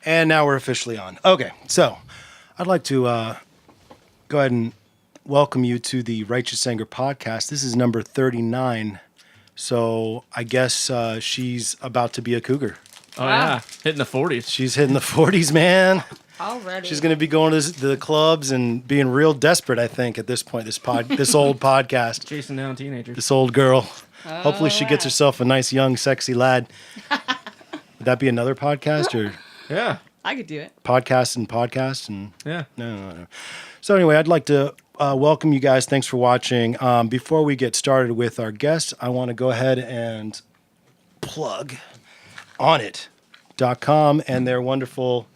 And now we're officially on. Okay, so I'd like to go ahead and welcome you to the Righteous Anger podcast. This is number 39. So I guess she's about to be a cougar. Oh, yeah. Hitting the 40s. She's hitting the 40s, man. Already. She's going to be going to the clubs and being real desperate, I think, at this point, this old podcast. Chasing down teenagers. This old girl. Hopefully she gets herself a nice, young, sexy lad. Would that be another podcast or... Yeah. I could do it. Podcast and Yeah. No. So anyway, I'd like to welcome you guys. Thanks for watching. Before we get started with our guests, I want to go ahead and plug Onnit.com and their wonderful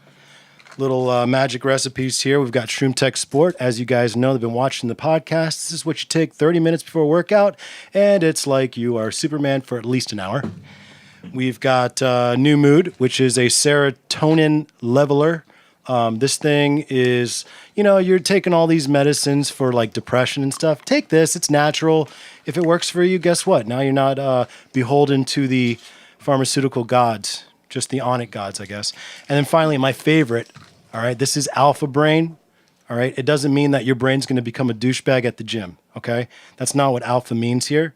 little magic recipes here. We've got Shroom Tech Sport. As you guys know, they've been watching the podcast. This is what you take 30 minutes before a workout, and it's like you are Superman for at least an hour. We've got New Mood, which is a serotonin leveler. This thing is, you're taking all these medicines for like depression and stuff. Take this. It's natural. If it works for you, guess what? Now you're not beholden to the pharmaceutical gods, just the Onnit gods, I guess. And then finally, my favorite, all right, this is Alpha Brain. All right, it doesn't mean that your brain's going to become a douchebag at the gym, okay? That's not what alpha means here.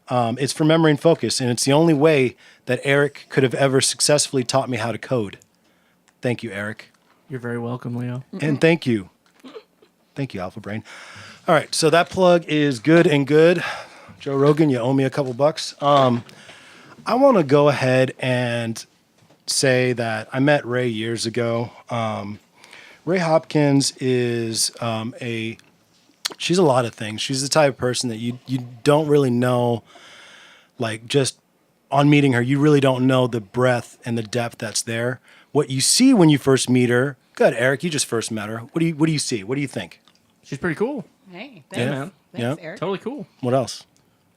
It's for memory and focus, and it's the only way that Eric could have ever successfully taught me how to code. Thank you, Eric. You're very welcome, Leo. And thank you. Thank you, Alpha Brain. All right, so that plug is good and good. Joe Rogan, you owe me a couple bucks. I want to go ahead and say that I met Rae years ago. Rae Hopkins is she's a lot of things. She's the type of person that you don't really know, like just on meeting her, you really don't know the breadth and the depth that's there. What you see when you first meet her, good, Eric, you just first met her. What do you see? What do you think? She's pretty cool. Hey, Yeah, thanks. man. Thanks, Yeah. Eric. Totally cool. What else?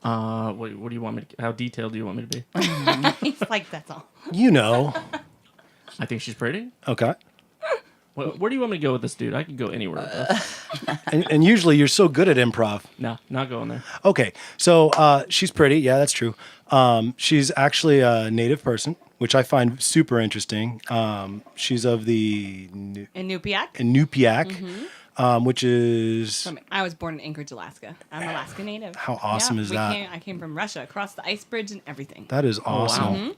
What do you want me to... How detailed do you want me to be? He's like, that's all. You know. I think she's pretty. Okay. Where do you want me to go with this dude? I could go anywhere with this. And usually you're so good at improv. No, not going there. Okay, so she's pretty. Yeah, that's true. She's actually a native person, which I find super interesting. She's of the Inupiaq. Inupiaq, which is... I was born in Anchorage, Alaska. I'm an Alaska native. How awesome is that? I came from Russia, across the ice bridge and everything. That is awesome. wow.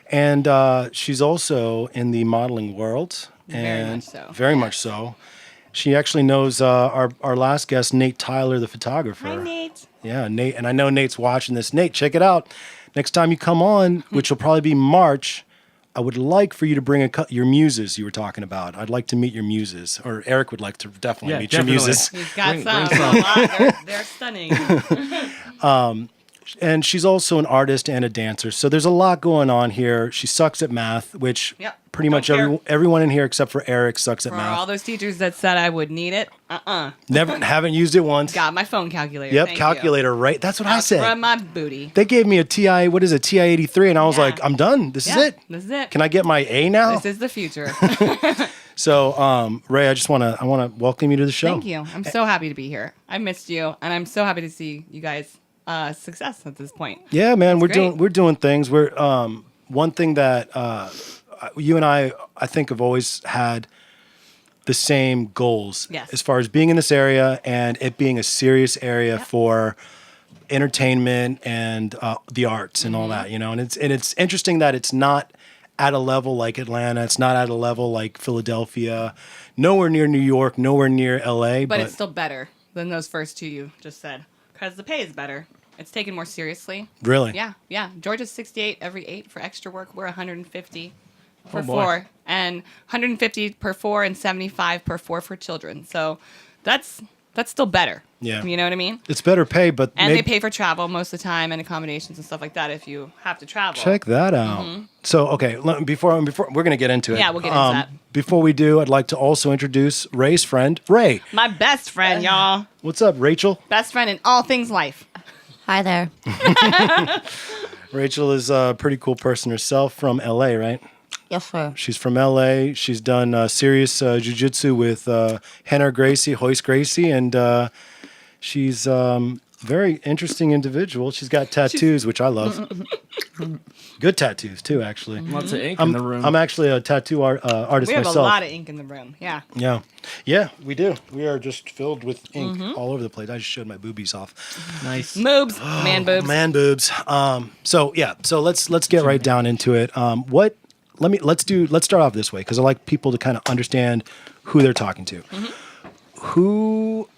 And she's also in the modeling world. Very much so. Very much so. She actually knows our last guest, Nate Tyler, the photographer. Hi, Nate. Yeah, Nate. And I know Nate's watching this. Nate, check it out. Next time you come on, which will probably be March, I would like for you to bring your muses you were talking about. I'd like to meet your muses. Or Eric would like to definitely meet your muses. He's got Bring some. some. A lot. They're stunning. And she's also an artist and a dancer. So there's a lot going on here. She sucks at math, which Yep. pretty Don't much care. everyone in here except for Eric sucks at For math. all those teachers that said I would need it, Haven't used it once. got my phone calculator. Yep, Thank calculator, right? That's what I You. said. From my booty. They gave me a TI, TI 83, and I was Yeah. like, I'm done. This is it. This is it. Can I get my A now? This is the future. So, Rae, I want to welcome you to the show. Thank you. I'm so happy to be here. I missed you, and I'm so happy to see you guys' success at this point. Yeah, man, That's great. we're doing things. We're one thing that you and I think have always had the same goals. Yes. As far as being in this area and it being a serious area for entertainment and the arts and all that, and it's interesting that it's not at a level like Atlanta. It's not at a level like Philadelphia. Nowhere near New York. Nowhere near LA. But it's still better than those first two you just said, because the pay is better. It's taken more seriously. Really? Yeah. Georgia's 68 every 8 for extra work. We're 150 for Oh, boy. 4, and 150 per 4 and 75 per 4 for children. So that's still better. Yeah. You know what I mean? It's better pay, but And maybe, they pay for travel most of the time and accommodations and stuff like that if you have to travel. check that out. So, okay, before we're gonna get into it. Yeah, we'll get into that. Before we do, I'd like to also introduce Rae's friend, Rae. My best friend, y'all. What's up, Rachel? Best friend in all things life. Hi there. Rachel is a pretty cool person herself from LA, right? Yes, sir. She's from LA. She's done serious jiu-jitsu with Henner Gracie, Hoist Gracie, and she's very interesting individual. She's got tattoos, which I love. Good tattoos too, actually. Lots of ink in the room. I'm actually a tattoo artist We have myself. a lot of ink in the room. Yeah. Yeah, we do. We are just filled with ink all over the place. I just showed my boobies off. Nice. Moobs. Man boobs. Man boobs. So let's get right down into it. Let's start off this way because I like people to kind of understand who they're talking to. Who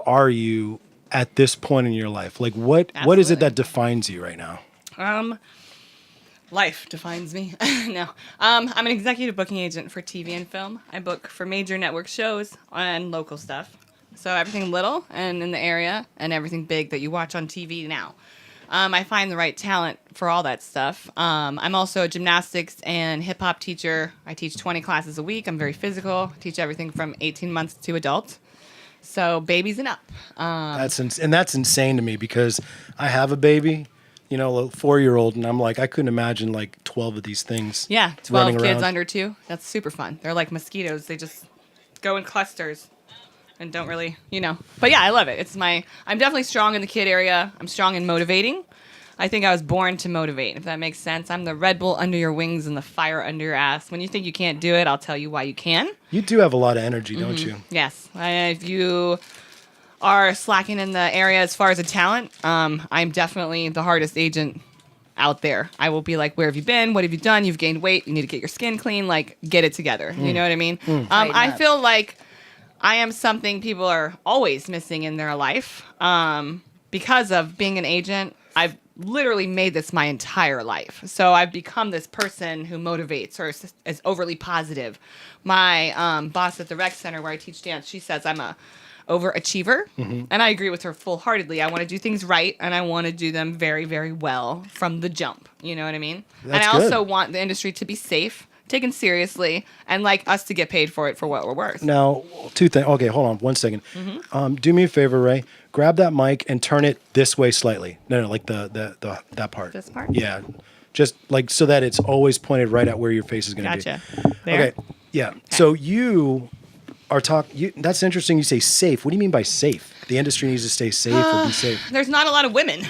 are you at this point in your life? Like what is it Absolutely. that defines you right now? Life defines me. No. I'm an executive booking agent for TV and film. I book for major network shows and local stuff. So everything little and in the area and everything big that you watch on TV now. I find the right talent for all that stuff. I'm also a gymnastics and hip hop teacher. I teach 20 classes a week. I'm very physical. I teach everything from 18 months to adult. So babies and up. That's insane to me because I have a baby, a 4-year-old, and I'm like, I couldn't imagine like 12 of these things. Yeah, 12 running kids around. under 2. That's super fun. They're like mosquitoes. They just go in clusters and don't really, But yeah, I love it. I'm definitely strong in the kid area. I'm strong in motivating. I think I was born to motivate, if that makes sense. I'm the Red Bull under your wings and the fire under your ass. When you think you can't do it, I'll tell you why you can. You do have a lot of energy, don't you? Yes. If you are slacking in the area as far as a talent, I'm definitely the hardest agent out there. I will be like, where have you been? What have you done? You've gained weight. You need to get your skin clean. Like, get it together. You know what I mean? I feel like I am something people are always missing in their life. Because of being an agent, I've literally made this my entire life. So I've become this person who motivates or is overly positive. My boss at the rec center where I teach dance, she says I'm a overachiever. And I agree with her full-heartedly. I want to do things right, and I want to do them very, very well from the jump. You know what I mean? That's and I also good. want the industry to be safe, taken seriously, and like us to get paid for it for what we're worth. Now, two things. Okay, hold on 1 second. Do me a favor, Ray. Grab that mic and turn it this way slightly. No, like that part. This part? Yeah, just like so that it's always pointed right at where your face is going to Gotcha. be. There? Okay. Yeah. So you are that's interesting. You say safe. What do you mean by safe? The industry needs to stay safe or be safe. There's not a lot of women.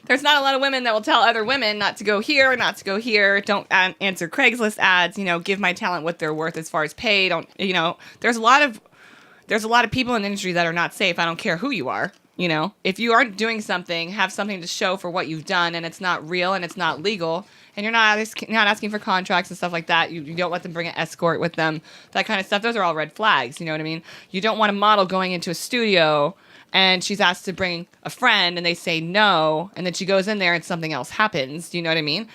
There's not a lot of women that will tell other women not to go here or not to go here. Don't answer Craigslist ads. Give my talent what they're worth as far as pay. Don't. There's a lot of people in the industry that are not safe. I don't care who you are. If you aren't doing something, have something to show for what you've done, and it's not real and it's not legal, and you're not asking for contracts and stuff like that. You don't let them bring an escort with them. That kind of stuff. Those are all red flags. You know what I mean? You don't want a model going into a studio and she's asked to bring a friend and they say no, and then she goes in there and something else happens. Do you know what I mean?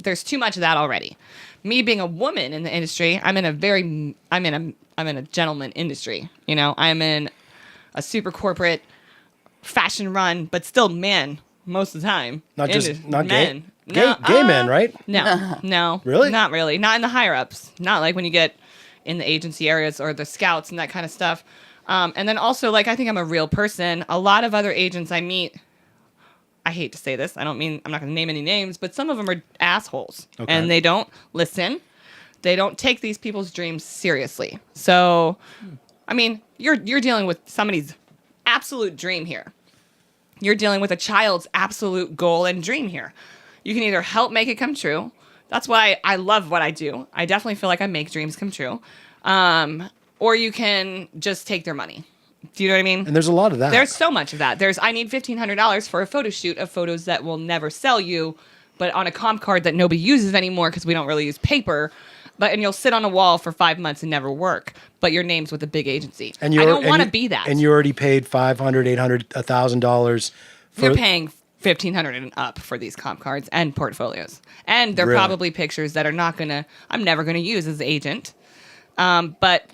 There's too much of that already. Me being a woman in the industry, I'm in a gentleman industry. I'm in a super corporate fashion run, but still men most of the time. Not men. Gay men, right? No. Really? Not really. Not in the higher ups. Not like when you get in the agency areas or the scouts and that kind of stuff. And then also, I think I'm a real person. A lot of other agents I meet, I hate to say this. I'm not going to name any names, but some of them are assholes. Okay. And they don't listen. They don't take these people's dreams seriously. So, you're dealing with somebody's absolute dream here. You're dealing with a child's absolute goal and dream here. You can either help make it come true. That's why I love what I do. I definitely feel like I make dreams come true. Or you can just take their money. Do you know what I mean? And there's a lot of that. There's so much of that. I need $1,500 for a photo shoot of photos that will never sell you, but on a comp card that nobody uses anymore because we don't really use paper. And you'll sit on a wall for 5 months and never work, but your name's with a big agency. I don't want to be that. And you already paid $500, $800, $1,000 for. You're paying $1,500 and up for these comp cards and portfolios, and they're Really? probably pictures that I'm never gonna use as agent. But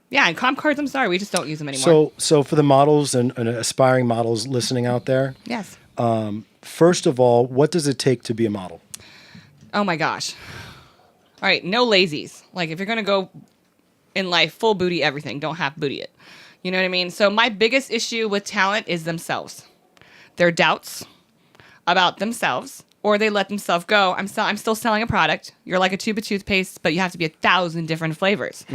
yeah, and comp cards, I'm sorry, we just don't use them anymore. So for the models and aspiring models listening out there, Yes. First of all, what does it take to be a model? Oh my gosh. All right, no lazies. If you're gonna go in life full booty everything, don't half booty it. You know what I mean? So my biggest issue with talent is themselves. Their doubts about themselves, or they let themselves go. I'm still selling a product. You're like a tube of toothpaste, but you have to be 1,000 different flavors.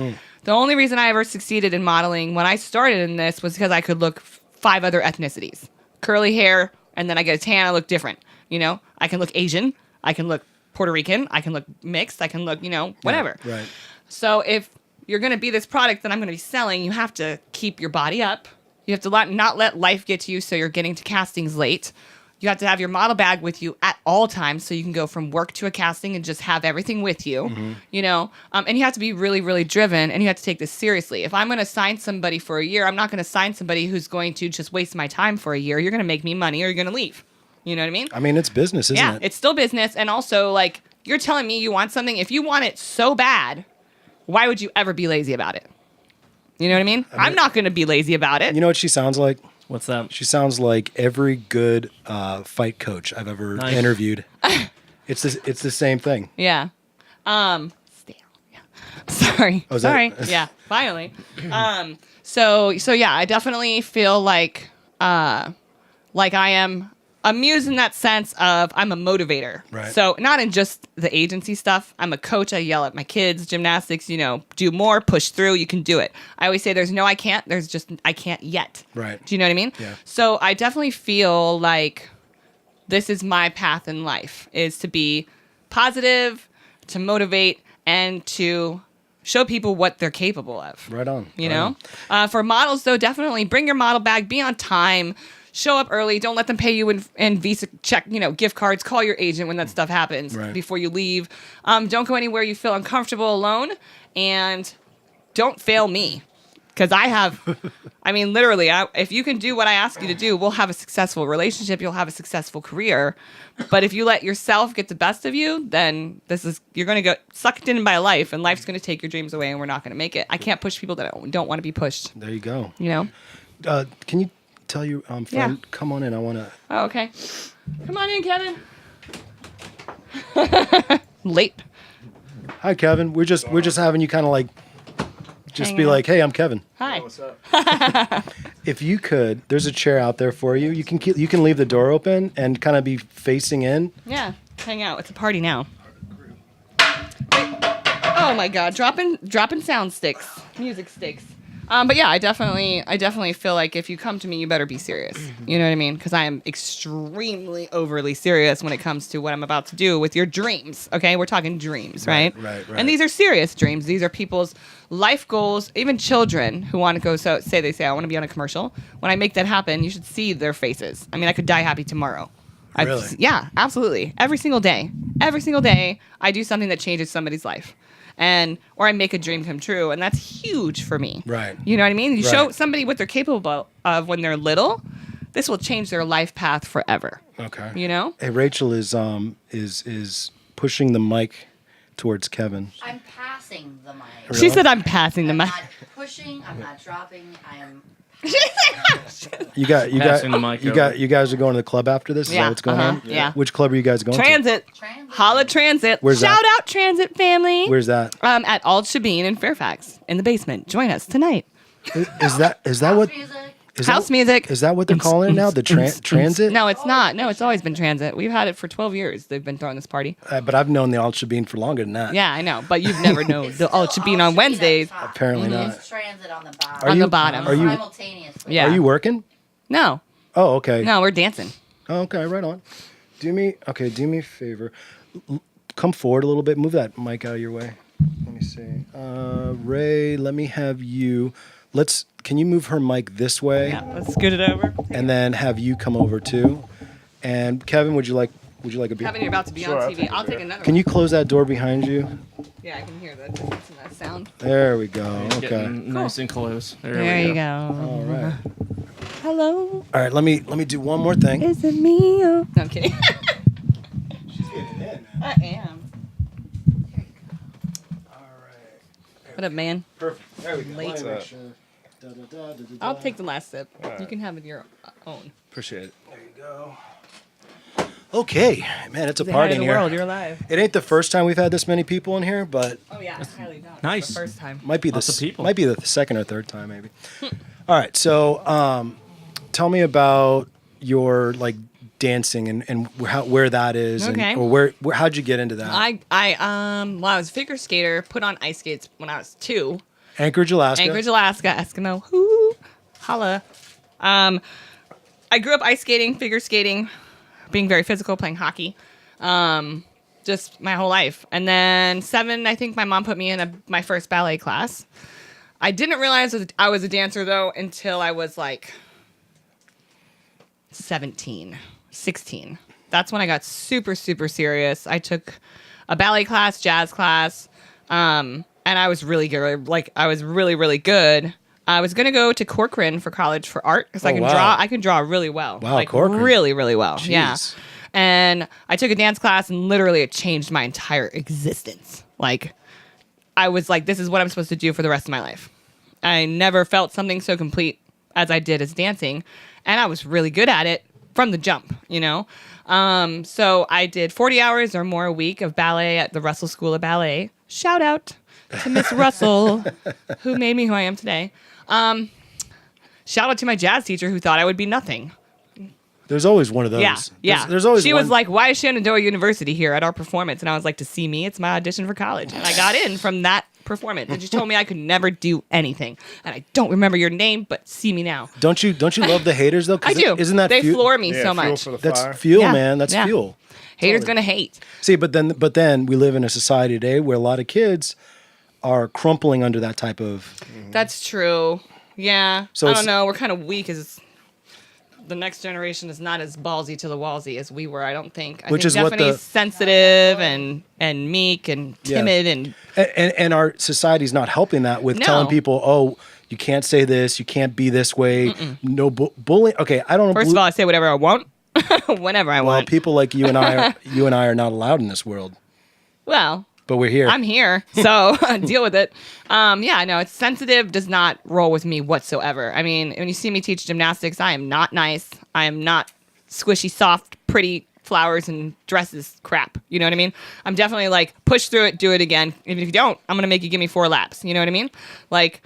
The only reason I ever succeeded in modeling when I started in this was because I could look 5 other ethnicities. Curly hair, and then I get a tan, I look different. I can look Asian, I can look Puerto Rican, I can look mixed, I can look, whatever. Right. So if you're going to be this product that I'm going to be selling, you have to keep your body up. You have to not let life get to you so you're getting to castings late. You have to have your model bag with you at all times so you can go from work to a casting and just have everything with you, and you have to be really, really driven, and you have to take this seriously. If I'm going to sign somebody for a year, I'm not going to sign somebody who's going to just waste my time for a year. You're going to make me money or you're going to leave. You know what I mean? I mean, it's business, isn't it? It's still business. And also, like, you're telling me you want something. If you want it so bad, why would you ever be lazy about it? You know what I mean? I'm not going to be lazy about it. You know what she sounds like? What's that? She sounds like every good fight coach I've ever interviewed. It's the same thing. Yeah. Stale. Yeah. Sorry. Oh, Sorry. Yeah. Finally. So yeah, I definitely feel like I am amused in that sense of I'm a motivator. Right. So not in just the agency stuff. I'm a coach. I yell at my kids, gymnastics, do more, push through. You can do it. I always say there's no I can't. There's just I can't yet. Right. Do you know what I mean? Yeah. So I definitely feel like this is my path in life, is to be positive, to motivate, and to show people what they're capable of. Right on. You Right know? on. For models, though, definitely bring your model bag, be on time, show up early. Don't let them pay you in Visa check, gift cards. Call your agent when that stuff happens before you leave. Don't go anywhere you feel uncomfortable alone. And don't fail me. Because literally, if you can do what I ask you to do, we'll have a successful relationship. You'll have a successful career. But if you let yourself get the best of you, then you're going to get sucked in by life, and life's going to take your dreams away, and we're not going to make it. I can't push people that don't want to be pushed. There you go. Can you tell your friend, come on in? I want to. Oh, okay. Come on in, Kevin. Late. Hi, Kevin. We're just having you kind of like just be like, hey, I'm Kevin. Hi. What's up? If you could, there's a chair out there for you. You can leave the door open and kind of be facing in. Yeah. Hang out. It's a party now. Oh my God! Dropping sound sticks, music sticks. But yeah, I definitely feel like if you come to me, you better be serious. You know what I mean? Because I am extremely overly serious when it comes to what I'm about to do with your dreams. Okay, we're talking dreams, right? Right. And these are serious dreams. These are people's life goals. Even children who want to go. So they say I want to be on a commercial. When I make that happen, you should see their faces. I mean, I could die happy tomorrow. Really? Yeah, absolutely. Every single day, I do something that changes somebody's life. Or I make a dream come true, and that's huge for me. Right. You know what I mean? You Right. show somebody what they're capable of when they're little, this will change their life path forever. Okay. You know? Hey, Rachel is pushing the mic towards Kevin. I'm passing the mic. Really? She said I'm passing the I'm mic. not pushing. I'm not dropping. I am. You Passing the mic over. guys are going to the club after this? Is Yeah, that what's going on? yeah. Which club are you guys going to? Transit. Transit. Holla Transit. Where's Shout that? out Transit family. Where's that? At Old Shabine in Fairfax in the basement. Join us tonight. Is that what Music. is House that, music. Is that what they're calling it now? The transit? No, it's not. No, it's always been Transit. We've had it for 12 years. They've been throwing this party. But I've known the Al Shabine for longer than that. Yeah, I know. But you've never known It's the still Old Shabine all on Wednesdays. top. Apparently not. It's transit on the bottom. Are On you- the bottom. Are you Simultaneously. Yeah. Are you working? No. Oh, okay. No, we're dancing. Oh, okay, right on. Do me a favor. Come forward a little bit. Move that mic out of your way. Let me see. Ray, let me have you. Can you move her mic this way? Yeah, let's scoot it over. And then have you come over too. And Kevin, would you like a beer? Kevin, you're about to be Sure, on I'll TV. take a I'll beer. take another Can one. you close that door behind you? Yeah, I can hear the difference in that sound. There we go. Okay. Getting nice and close. There you go. All right. Hello, All right. Let me do one more thing. is it me? No, I'm kidding. She's getting in, man. I am. All right. What up, man? Perfect. There we go. Late. Let me make What's sure. Da-da-da-da-da-da. I'll take the last sip. You can have your own. Appreciate it. There you go. Okay, man, it's a Say hi party to in the here. world. You're alive. It ain't the first time we've had this many people in here, but Oh yeah, highly doubt. Nice. The first time. might be Lots of people. might be the second or third time maybe. All right, so tell me about your dancing and where that is, Okay. or where how'd you get into that? Well, I was a figure skater. Put on ice skates when I was 2. Anchorage, Alaska. Anchorage, Alaska, Eskimo. Hoo, holla. I grew up ice skating, figure skating, being very physical, playing hockey. Just my whole life. And then 7, I think my mom put me in my first ballet class. I didn't realize I was a dancer, though, until I was like 17, 16. That's when I got super, super serious. I took a ballet class, jazz class, and I was really good. Like, I was really, really good. I was going to go to Corcoran for college for art because I can draw really well. Wow, like, Corcoran. really, really well. Jeez. Yeah. And I took a dance class, and literally it changed my entire existence. Like, I was like, this is what I'm supposed to do for the rest of my life. I never felt something so complete as I did as dancing, and I was really good at it from the jump, you know? So I did 40 hours or more a week of ballet at the Russell School of Ballet. Shout out to Miss Russell, who made me who I am today. Shout out to my jazz teacher who thought I would be nothing. There's always one of those. Yeah. There's always She one. was like, why is Shenandoah University here at our performance? And I was like, to see me. It's my audition for college. And I got in from that performance. And she told me I could never do anything. And I don't remember your name, but see me now. Don't you love the haters though? 'Cause I do. Isn't that they fuel? floor me Yeah, so fuel much. for the That's fire. fuel, Yeah. man. That's Yeah. fuel. Haters gonna hate. See, but then we live in a society today where a lot of kids are crumpling under that type of. That's true. Yeah. So I it's- don't know. We're kind of weak as the next generation is not as ballsy to the wallsy as we were, I don't think. I Which think is what definitely the- sensitive and meek and Yeah. timid and And our society's not helping that with No. telling people, oh, you can't say this, you can't be this way, no bullying. Okay, I don't know. first of all, I say whatever I want, whenever I well, want. people like you and I are not allowed in this world, Well, but we're here. I'm here, so deal with it. Yeah, no, it's sensitive does not roll with me whatsoever. I mean, when you see me teach gymnastics, I am not nice. I am not squishy, soft, pretty flowers and dresses crap. You know what I mean? I'm definitely like, push through it, do it again. Even if you don't, I'm going to make you give me 4 laps. You know what I mean? Like,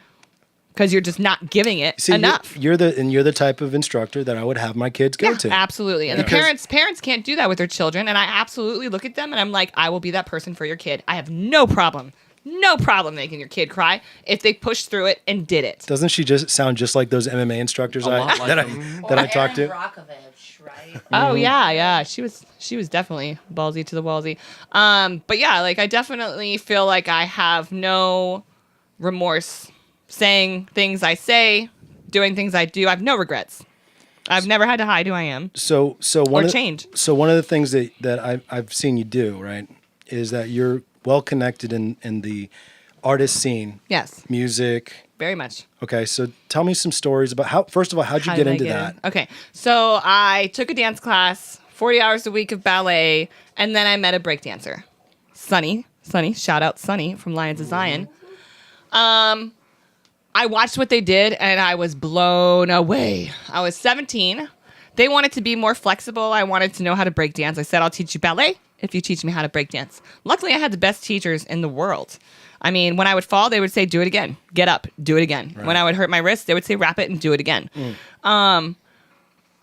because you're just not giving it See, enough. You're the type of instructor that I would have my kids go to. Absolutely. And the Because- parents can't do that with their children. And I absolutely look at them and I'm like, I will be that person for your kid. I have no problem making your kid cry if they pushed through it and did it. Doesn't she just sound just like those MMA instructors A lot like that them. I talked to? Erin Brockovich, right? Oh yeah. She was definitely ballsy to the wallsy. But yeah, like I definitely feel like I have no remorse saying things I say, doing things I do. I have no regrets. I've never had to hide who I am. So one Or of change. So one of the things that I've seen you do, right, is that you're well connected in the artist scene. Yes, Music. very much. Okay, so tell me some stories about how'd you How get did I into get that? in? Okay, so I took a dance class, 40 hours a week of ballet, and then I met a breakdancer, Sunny, shout out Sunny from Lions of Zion. I watched what they did, and I was blown away. I was 17. They wanted to be more flexible. I wanted to know how to break dance. I said, I'll teach you ballet if you teach me how to break dance. Luckily, I had the best teachers in the world. I mean, when I would fall, they would say, do it again. Get up, do it again. When I would hurt my wrist, they would say, wrap it and do it again.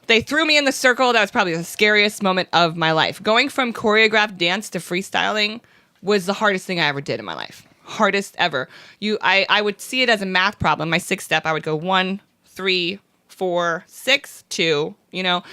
They threw me in the circle. That was probably the scariest moment of my life. Going from choreographed dance to freestyling was the hardest thing I ever did in my life. Hardest ever. I would see it as a math problem. My 6 step, I would go 1, 3, 4, 6, 2, you know,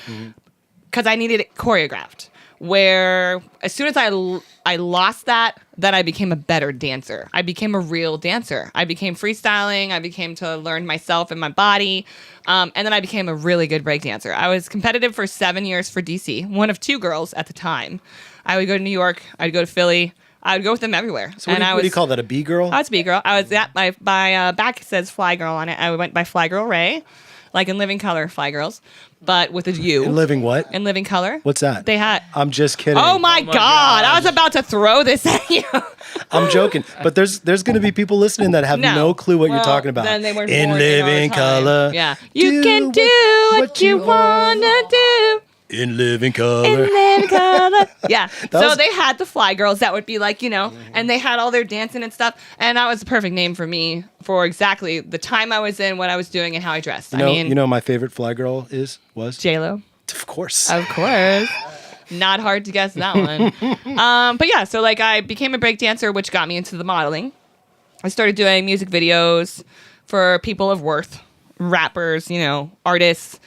because I needed it choreographed. Where as soon as I lost that, then I became a better dancer. I became a real dancer. I became freestyling. I became to learn myself and my body. And then I became a really good break dancer. I was competitive for 7 years for DC, one of 2 girls at the time. I would go to New York. I'd go to Philly. I would go with them everywhere. So what do you call that? A B girl? I was B girl. I was at my back says Fly Girl on it. I went by Fly Girl Rae, like in Living Color Fly Girls, but with a U. In living what? In Living Color. What's that? They had. I'm just kidding. Oh my my God! I gosh. was about to throw this at you. I'm joking. But there's going to be people listening that have no clue what you're Well, talking about. Then they weren't in born living our time. color. Yeah. You can do what you wanna do. In living color. In living color. Yeah. So was- they had the Fly Girls that would be like, you know, and they had all their dancing and stuff. And that was the perfect name for me for exactly the time I was in, what I was doing, and how I dressed. You know my favorite fly girl was? J-Lo. Of course. Of course. Not hard to guess that one. But yeah, so like I became a break dancer, which got me into the modeling. I started doing music videos for people of worth, rappers, you know, artists,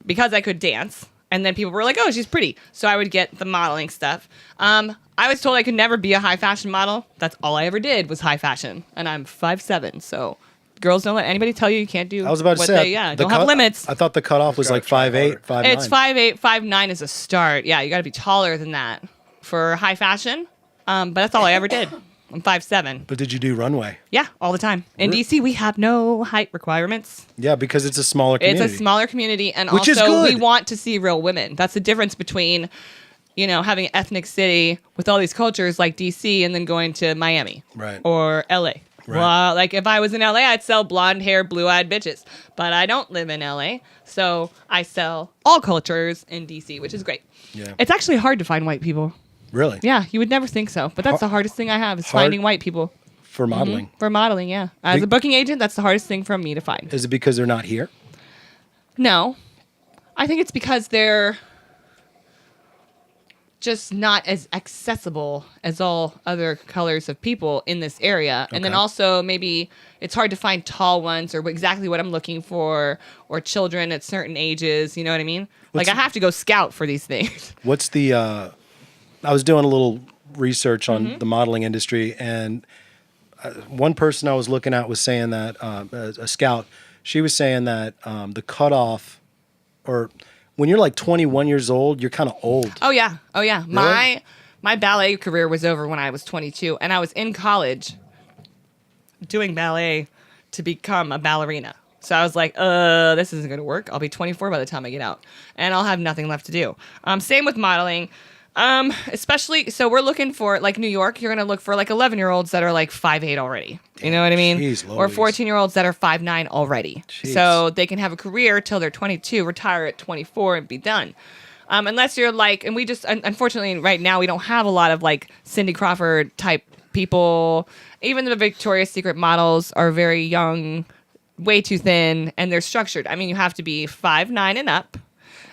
because I could dance. And then people were like, oh, she's pretty. So I would get the modeling stuff. I was told I could never be a high fashion model. That's all I ever did was high fashion. And I'm 5'7", so girls don't let anybody tell you can't do I was about to what say, they, yeah, don't have limits. I thought the cutoff was like 5'8", 5'9". It's 5'8", 5'9" is a start. Yeah, you got to be taller than that for high fashion. But that's all I ever did. I'm 5'7". But did you do runway? Yeah, all the time. In DC, we have no height requirements. Yeah, because it's a smaller community. It's a smaller community, and Which is also we good. want to see real women. That's the difference between, having an ethnic city with all these cultures like DC and then going to Miami Right. or LA. Right. Well, like if I was in LA, I'd sell blonde hair, blue-eyed bitches. But I don't live in LA, so I sell all cultures in DC, which is great. Yeah. It's actually hard to find white people. Really? Yeah, you would never think so, but that's the hardest thing I have is Hard- finding white people For modeling. for modeling. Yeah, as Be- a booking agent, that's the hardest thing for me to find. Is it because they're not here? No, I think it's because they're just not as accessible as all other colors of people in this area. And then Okay. also maybe it's hard to find tall ones or exactly what I'm looking for or children at certain ages. You know what I mean? What's- Like I have to go scout for these things. What's the I was doing a little research on Mm-hmm. the modeling industry, and one person I was looking at was saying that a scout, she was saying that the cutoff, or when you're like 21 years old, you're kind of old. Oh yeah. Oh yeah. Really? My ballet career was over when I was 22 and I was in college doing ballet to become a ballerina. So I was like, this isn't going to work. I'll be 24 by the time I get out and I'll have nothing left to do. Same with modeling. Especially, so we're looking for, like New York, you're going to look for like 11-year-olds that are like 5'8" already. You know what I mean? Jeez Or Louise. 14-year-olds that are 5'9" already. Jeez. So they can have a career till they're 22, retire at 24 and be done. Unless you're like, and we just, unfortunately right now we don't have a lot of like Cindy Crawford type people. Even the Victoria's Secret models are very young, way too thin, and they're structured. I mean, you have to be 5'9" and up.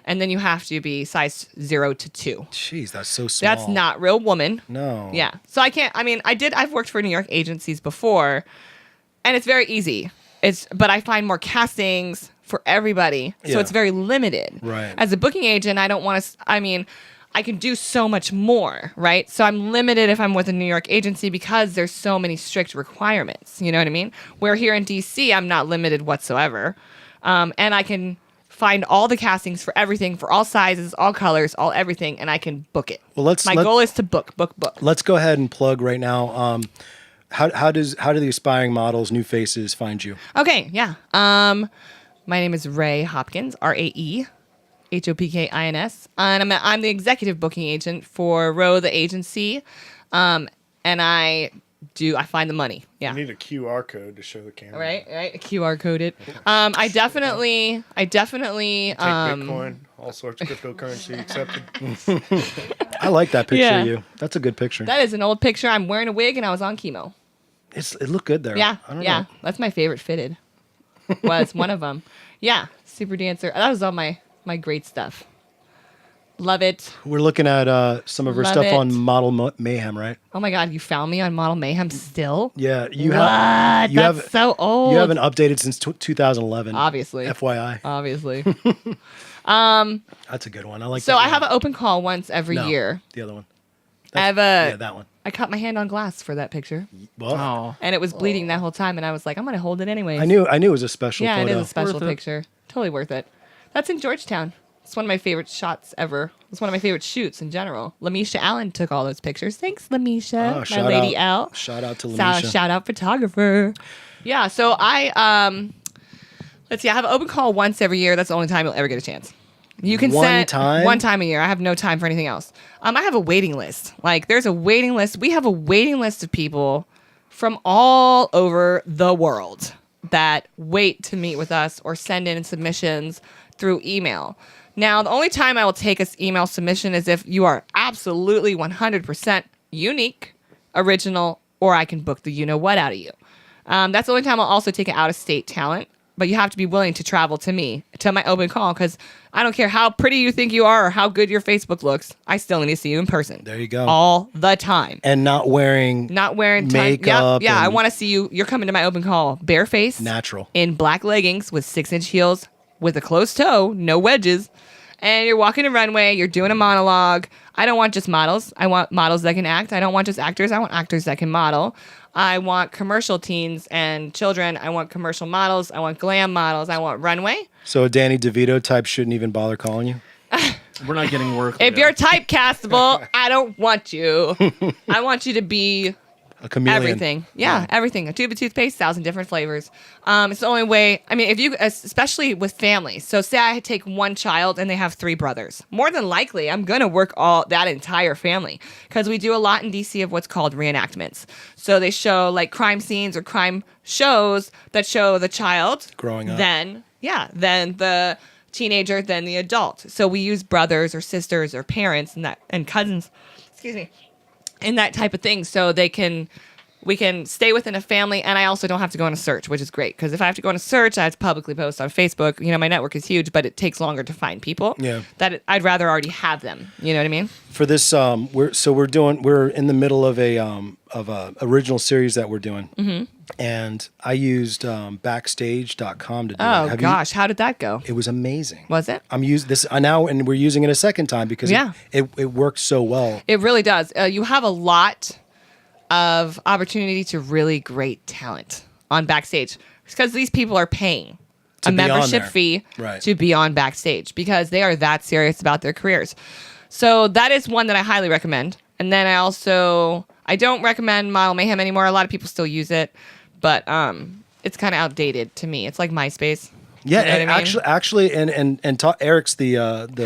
And then you have to be size 0 to 2. Jeez, that's so small. That's not real woman. No. Yeah. So I can't, I've worked for New York agencies before and it's very easy. But I find more castings for everybody. So Yeah. it's very limited. Right. As a booking agent, I don't want to, I can do so much more, right? So I'm limited if I'm with a New York agency because there's so many strict requirements. You know what I mean? Where here in DC, I'm not limited whatsoever. And I can find all the castings for everything, for all sizes, all colors, all everything, and I can book it. Well, My goal is to book. Let's go ahead and plug right now. How do the aspiring models, new faces, find you? Okay, yeah. My name is Rae Hopkins, Rae Hopkins, and I'm the executive booking agent for Row the agency, and I find the money. Yeah. You need a QR code to show the camera. Right. QR code it. I definitely. Take Bitcoin, all sorts of cryptocurrency accepted. I like that picture Yeah. of you. That's a good picture. That is an old picture. I'm wearing a wig and I was on chemo. It looked good there. Yeah, I don't yeah. know. That's my favorite fitted. Was one of them. Yeah, super dancer. That was all my great stuff. Love it. We're looking at some of her Love stuff it. on Model Mayhem, right? Oh my God, you found me on Model Mayhem still? Yeah, you What? have. You That's have. so old. You haven't updated since 2011. Obviously. FYI. Obviously. That's a good one. I like. So that I one. have an open call once every No, year. The other one. I have Yeah, that one. I cut my hand on glass for that picture, Well, Oh. and it was bleeding that whole time, and I was like, I'm gonna hold it anyways. I knew it was a special Yeah, photo. it is a special Worth it. picture. Totally worth it. That's in Georgetown. It's one of my favorite shots ever. It's one of my favorite shoots in general. Lamisha Allen took all those pictures. Thanks, Lamisha. Oh, my shout lady out. L. Shout out to Lamisha. Shout out photographer. Yeah, so I let's see, I have an open call once every year. That's the only time you'll ever get a chance. You can One send time? one time a year. I have no time for anything else. I have a waiting list. Like there's a waiting list. We have a waiting list of people from all over the world that wait to meet with us or send in submissions through email. Now, the only time I will take an email submission is if you are absolutely 100% unique, original, or I can book the you-know-what out of you. That's the only time I'll also take an out-of-state talent, but you have to be willing to travel to me, to my open call, because I don't care how pretty you think you are or how good your Facebook looks, I still need to see you in person. There you go. All the time. And not wearing Not wearing makeup Yeah, I and- want to see you. You're coming to my open call barefaced, natural. in black leggings with 6-inch heels with a closed toe, no wedges, and you're walking a runway, you're doing a monologue. I don't want just models. I want models that can act. I don't want just actors. I want actors that can model. I want commercial teens and children. I want commercial models. I want glam models. I want runway. So a Danny DeVito type shouldn't even bother calling you? We're not getting work. If you're typecastable, I don't want you. I want you to be A chameleon. everything. Yeah, everything. A tube of toothpaste, 1,000 different flavors. It's the only way. I mean, if you, especially with families. So say I take one child and they have 3 brothers. More than likely, I'm going to work all that entire family because we do a lot in DC of what's called reenactments. So they show like crime scenes or crime shows that show the child Growing up. then the teenager, then the adult. So we use brothers or sisters or parents and cousins, excuse me, in that type of thing, so we can stay within a family, and I also don't have to go on a search, which is great, because if I have to go on a search, I have to publicly post on Facebook. You know, my network is huge, but it takes longer to find people. Yeah. I'd rather already have them. You know what I mean? For this, we're in the middle of a original series that we're doing, and I used Backstage.com to do it. Oh gosh, how did that go? It was amazing. Was it? I'm using this now, and we're using it a second time because Yeah. it works so well. It really does. You have a lot of opportunity to really great talent on Backstage because these people are paying To a be on membership there. fee Right. to be on Backstage because they are that serious about their careers. So that is one that I highly recommend. And then I don't recommend Model Mayhem anymore. A lot of people still use it, but it's kind of outdated to me. It's like MySpace. Yeah, You know and what I mean? actually, Eric's the.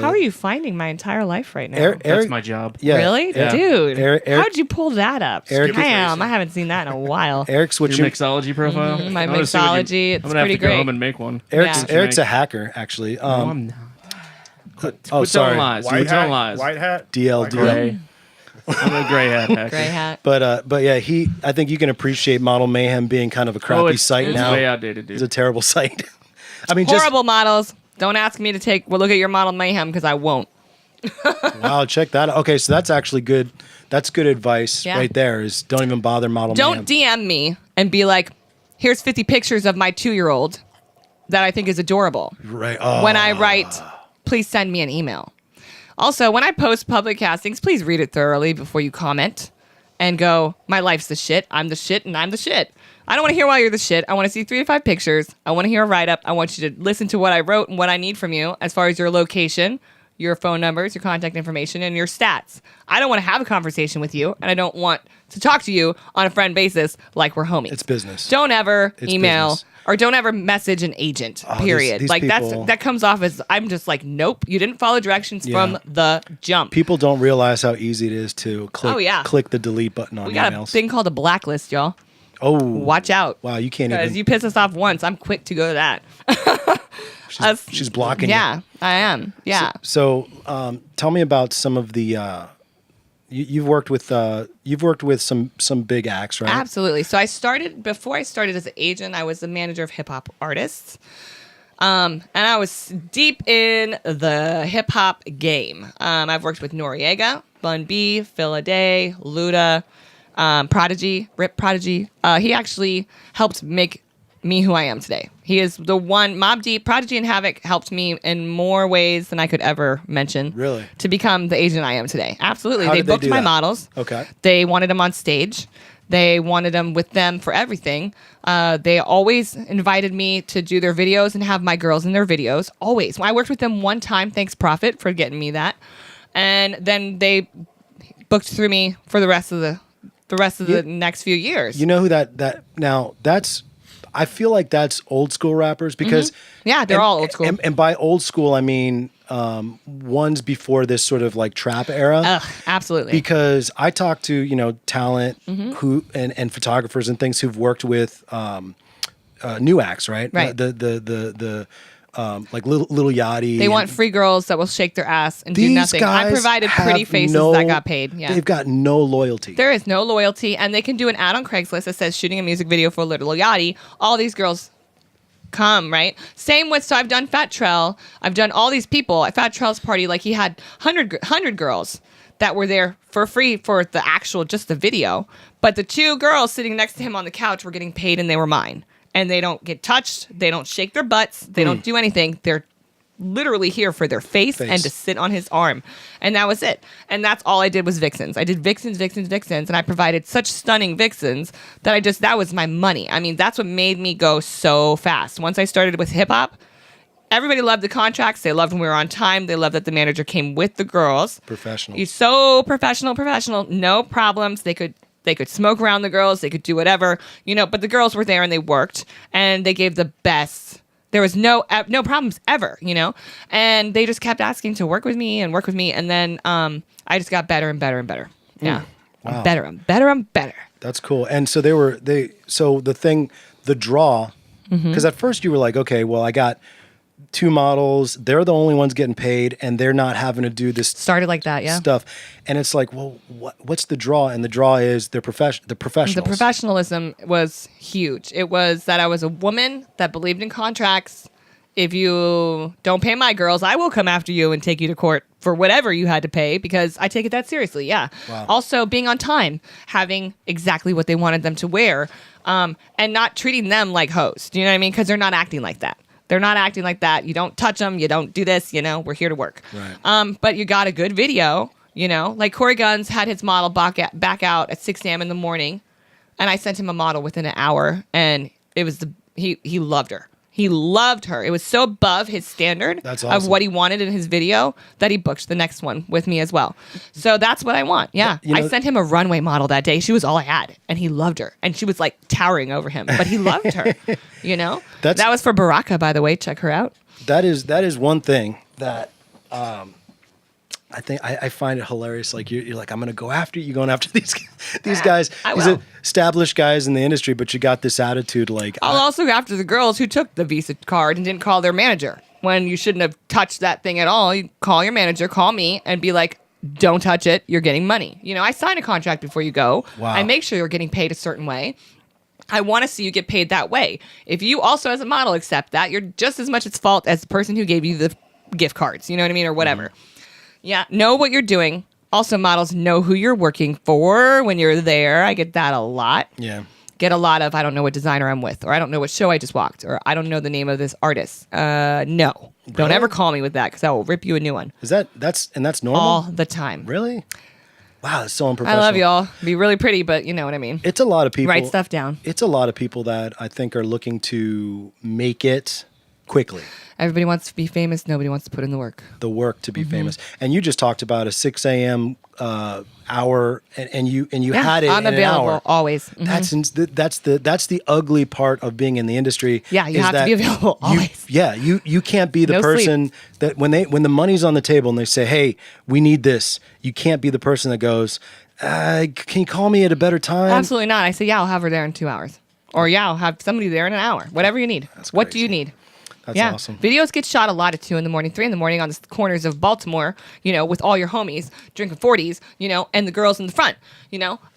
How are you finding my entire life right now? Eric, That's my job. yeah, Really? yeah. Dude. Eric- How'd you pull that up? Eric- Damn, I haven't seen that in a while. Eric's what Your you. mixology profile. My I'm gonna see what you- mixology, it's I'm gonna have pretty to go great. home and make one. Eric's Yeah. Eric's a hacker actually. No, I'm not. oh, Quit sorry. telling lies. White Quit telling hat. lies. White hat. DLD. Gray. I'm a gray hat hacker. Gray hat. But yeah, I think you can appreciate Model Mayhem being kind of a crappy site it's now. way outdated, dude. It's a terrible site. I mean, Horrible models. Don't ask me to look at your Model Mayhem because I won't. Wow, check that out. Okay, so that's actually good. That's good advice Yeah. right there. Is don't even bother Model Don't Mayhem. DM me and be like, here's 50 pictures of my 2-year-old that I think is adorable. Right. Oh. When I write, please send me an email. Also, when I post public castings, please read it thoroughly before you comment and go, my life's the shit, I'm the shit, and I'm the shit. I don't want to hear why you're the shit. I want to see 3 to 5 pictures. I want to hear a write-up. I want you to listen to what I wrote and what I need from you as far as your location, your phone numbers, your contact information, and your stats. I don't want to have a conversation with you, and I don't want to talk to you on a friend basis like we're homies. It's business. Don't ever It's email business. or don't ever message an agent, period. these like people- that comes off as I'm just like, nope, you didn't follow directions Yeah. from the jump. People don't realize how easy it is to click. Oh, yeah. Click the delete button on We got emails. a thing called a blacklist, y'all. Oh, Watch out. wow! You can't Because even. you piss us off once, I'm quick to go to that. She's blocking you. Yeah, I am. Yeah. So, tell me about some of the. You've worked with some big acts, right? Absolutely. So before I started as an agent, I was the manager of hip hop artists. And I was deep in the hip hop game. I've worked with Noriega, Bun B, Phil Day, Luda, Prodigy, Rip Prodigy. He actually helped make me who I am today. He is the one. Mobb Deep, Prodigy, and Havoc helped me in more ways than I could ever mention. Really? To become the agent I am today. Absolutely. How They did they booked do my that? models. Okay. They wanted them on stage. They wanted them with them for everything. They always invited me to do their videos and have my girls in their videos. Always. I worked with them one time. Thanks, Prophet, for getting me that. And then they booked through me for the rest of the next few years. You know who that now that's. I feel like that's old school rappers because Yeah, they're all old school. And by old school, I mean ones before this sort of like trap era. Ugh, absolutely. Because I talk to talent Mm-hmm. who and photographers and things who've worked with new acts, right? Right. The like little Yachty. they and want free girls that will shake their ass and do these nothing. I guys provided pretty have faces no- that got paid. Yeah. They've got no loyalty. There is no loyalty, and they can do an ad on Craigslist that says shooting a music video for Little Yachty. All these girls come, right? Same with, so I've done Fat Trell. I've done all these people at Fat Trell's party. Like he had 100 girls that were there for free for the actual, just the video. But the 2 girls sitting next to him on the couch were getting paid and they were mine. And they don't get touched. They don't shake their butts. They don't do anything. They're literally here for their face and to sit on his arm. And that was it. And that's all I did was vixens. I did vixens. And I provided such stunning vixens that that was my money. I mean, that's what made me go so fast. Once I started with hip hop, everybody loved the contracts. They loved when we were on time. They loved that the manager came with the girls. Professional. He's so professional. No problems. They could smoke around the girls. They could do whatever, but the girls were there and they worked and they gave the best. There was no problems ever, and they just kept asking to work with me. And then I just got better and better and better. Yeah. Wow. I'm better. That's cool. And so the draw, because at first you were like, okay, well, I got 2 models. They're the only ones getting paid, and they're not having to do this. Started like that, yeah. Stuff, and it's like, well, what's the draw? And the draw is the professionals. The professionalism was huge. It was that I was a woman that believed in contracts. If you don't pay my girls, I will come after you and take you to court for whatever you had to pay because I take it that seriously. Yeah. Wow. Also, being on time, having exactly what they wanted them to wear, and not treating them like hoes. Do you know what I mean? Because they're not acting like that. They're not acting like that. You don't touch them. You don't do this. We're here to work. Right. But you got a good video. Like Corey Guns had his model back out at 6 a.m. in the morning, and I sent him a model within an hour, and it was he loved her. He loved her. It was so above his standard of what he wanted in his video that he booked the next one with me as well. So that's what I want. Yeah. I sent him a runway model that day. She was all I had. And he loved her. And she was like towering over him. But he loved her. That was for Baraka, by the way. Check her out. That is one thing that I think I find it hilarious. Like you're like, I'm going to go after you. You're going after these guys. These established guys in the industry, but you got this attitude. Like I'll also go after the girls who took the Visa card and didn't call their manager when you shouldn't have touched that thing at all. You call your manager, call me, and be like, "Don't touch it. You're getting money." I sign a contract before you go. Wow. I make sure you're getting paid a certain way. I want to see you get paid that way. If you also, as a model, accept that, you're just as much at fault as the person who gave you the gift cards. You know what I mean, or whatever. Mm-hmm. Yeah, know what you're doing. Also, models know who you're working for when you're there. I get that a lot. Yeah. Get a lot of, I don't know what designer I'm with, or I don't know what show I just walked, or I don't know the name of this artist. No. Really? Don't ever call me with that because I will rip you a new one. That's normal? All the time. Really? Wow, that's so unprofessional. I love y'all. Be really pretty, but you know what I mean. It's a lot of people. Write stuff down. It's a lot of people that I think are looking to make it quickly. Everybody wants to be famous. Nobody wants to put in the work. The work to be famous. And you just talked about a 6 a.m. Hour, and you had it I'm in available an hour. always. Mm-hmm. That's the ugly part of being in the industry. Yeah, you have to be available always. You can't be the person that when the money's on the table and they say, hey, we need this, you can't be the person that goes, can you call me at a better time? Absolutely not. I say, yeah, I'll have her there in 2 hours. Or yeah, I'll have somebody there in an hour. Whatever you need. What do you need? That's awesome. Videos get shot a lot at 2 in the morning, 3 in the morning on the corners of Baltimore, with all your homies drinking 40s, and the girls in the front.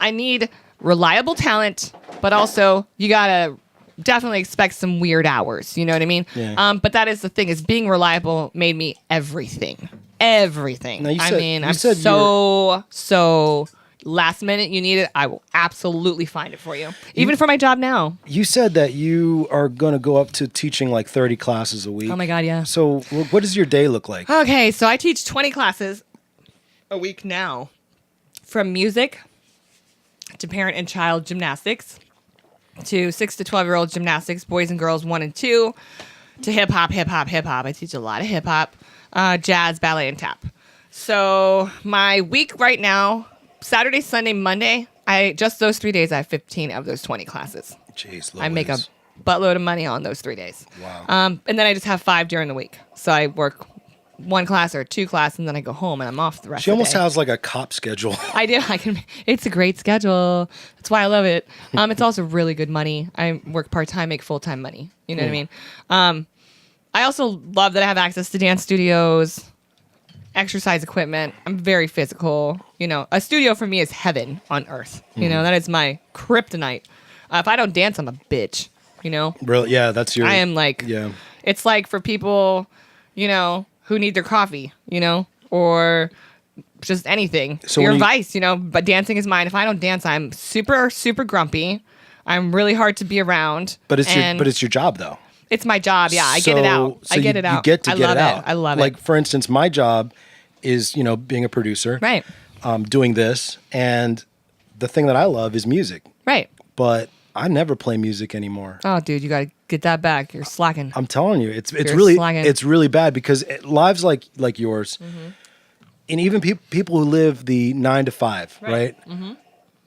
I need reliable talent, but also you got to definitely expect some weird hours. You know what I mean? Yeah. But that is the thing, is being reliable made me everything. Everything. Now, I'm so last minute you need it, I will absolutely find it for you. Even for my job now. You said that you are going to go up to teaching like 30 classes a week. Oh my God, yeah. So what does your day look like? Okay, so I teach 20 classes a week now. From music to parent and child gymnastics to 6 to 12-year-old gymnastics, boys and girls 1 and 2, to hip hop. I teach a lot of hip hop, jazz, ballet, and tap. So my week right now, Saturday, Sunday, Monday, just those 3 days, I have 15 of those 20 classes. Jeez, Louise. I make a buttload of money on those 3 days. Wow. And then I just have 5 during the week. So I work 1 class or 2 classes, and then I go home and I'm off the rest She of the almost day. has like a cop schedule. I do. It's a great schedule. That's why I love it. It's also really good money. I work part-time, make full-time money. You know what I mean? I also love that I have access to dance studios, exercise equipment. I'm very physical. A studio for me is heaven on earth. That is my kryptonite. If I don't dance, I'm a bitch. Really? Yeah, that's your... I am like... Yeah. It's like for people, who need their coffee, or just anything. So your when you- vice, but dancing is mine. If I don't dance, I'm super, super grumpy. I'm really hard to be around. But it's your job though. It's my job. Yeah, I get it out. So I get you, it out. You get to I get love it out. I love like, it. for instance, my job is, being a producer. Right. Doing this. And the thing that I love is music. Right. But I never play music anymore. Oh, dude, you got to get that back. You're slacking. I'm telling you, it's You're really slanging. it's really bad because lives like yours, Mm-hmm. and even people who live the 9 to 5, right? Mm-hmm.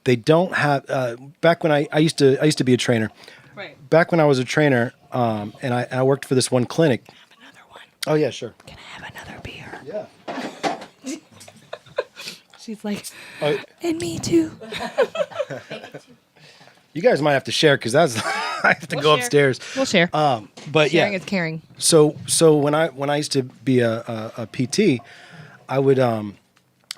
They don't have. Back when I used to be a trainer. Right. Back when I was a trainer, and I worked for this one clinic. Another one. Oh yeah, sure. Can I have another beer? Yeah. She's like, Oh, and me too. you guys might have to share because that's I have to We'll go share. upstairs. We'll share. But Sharing yeah, is caring. So when I used to be a PT, I would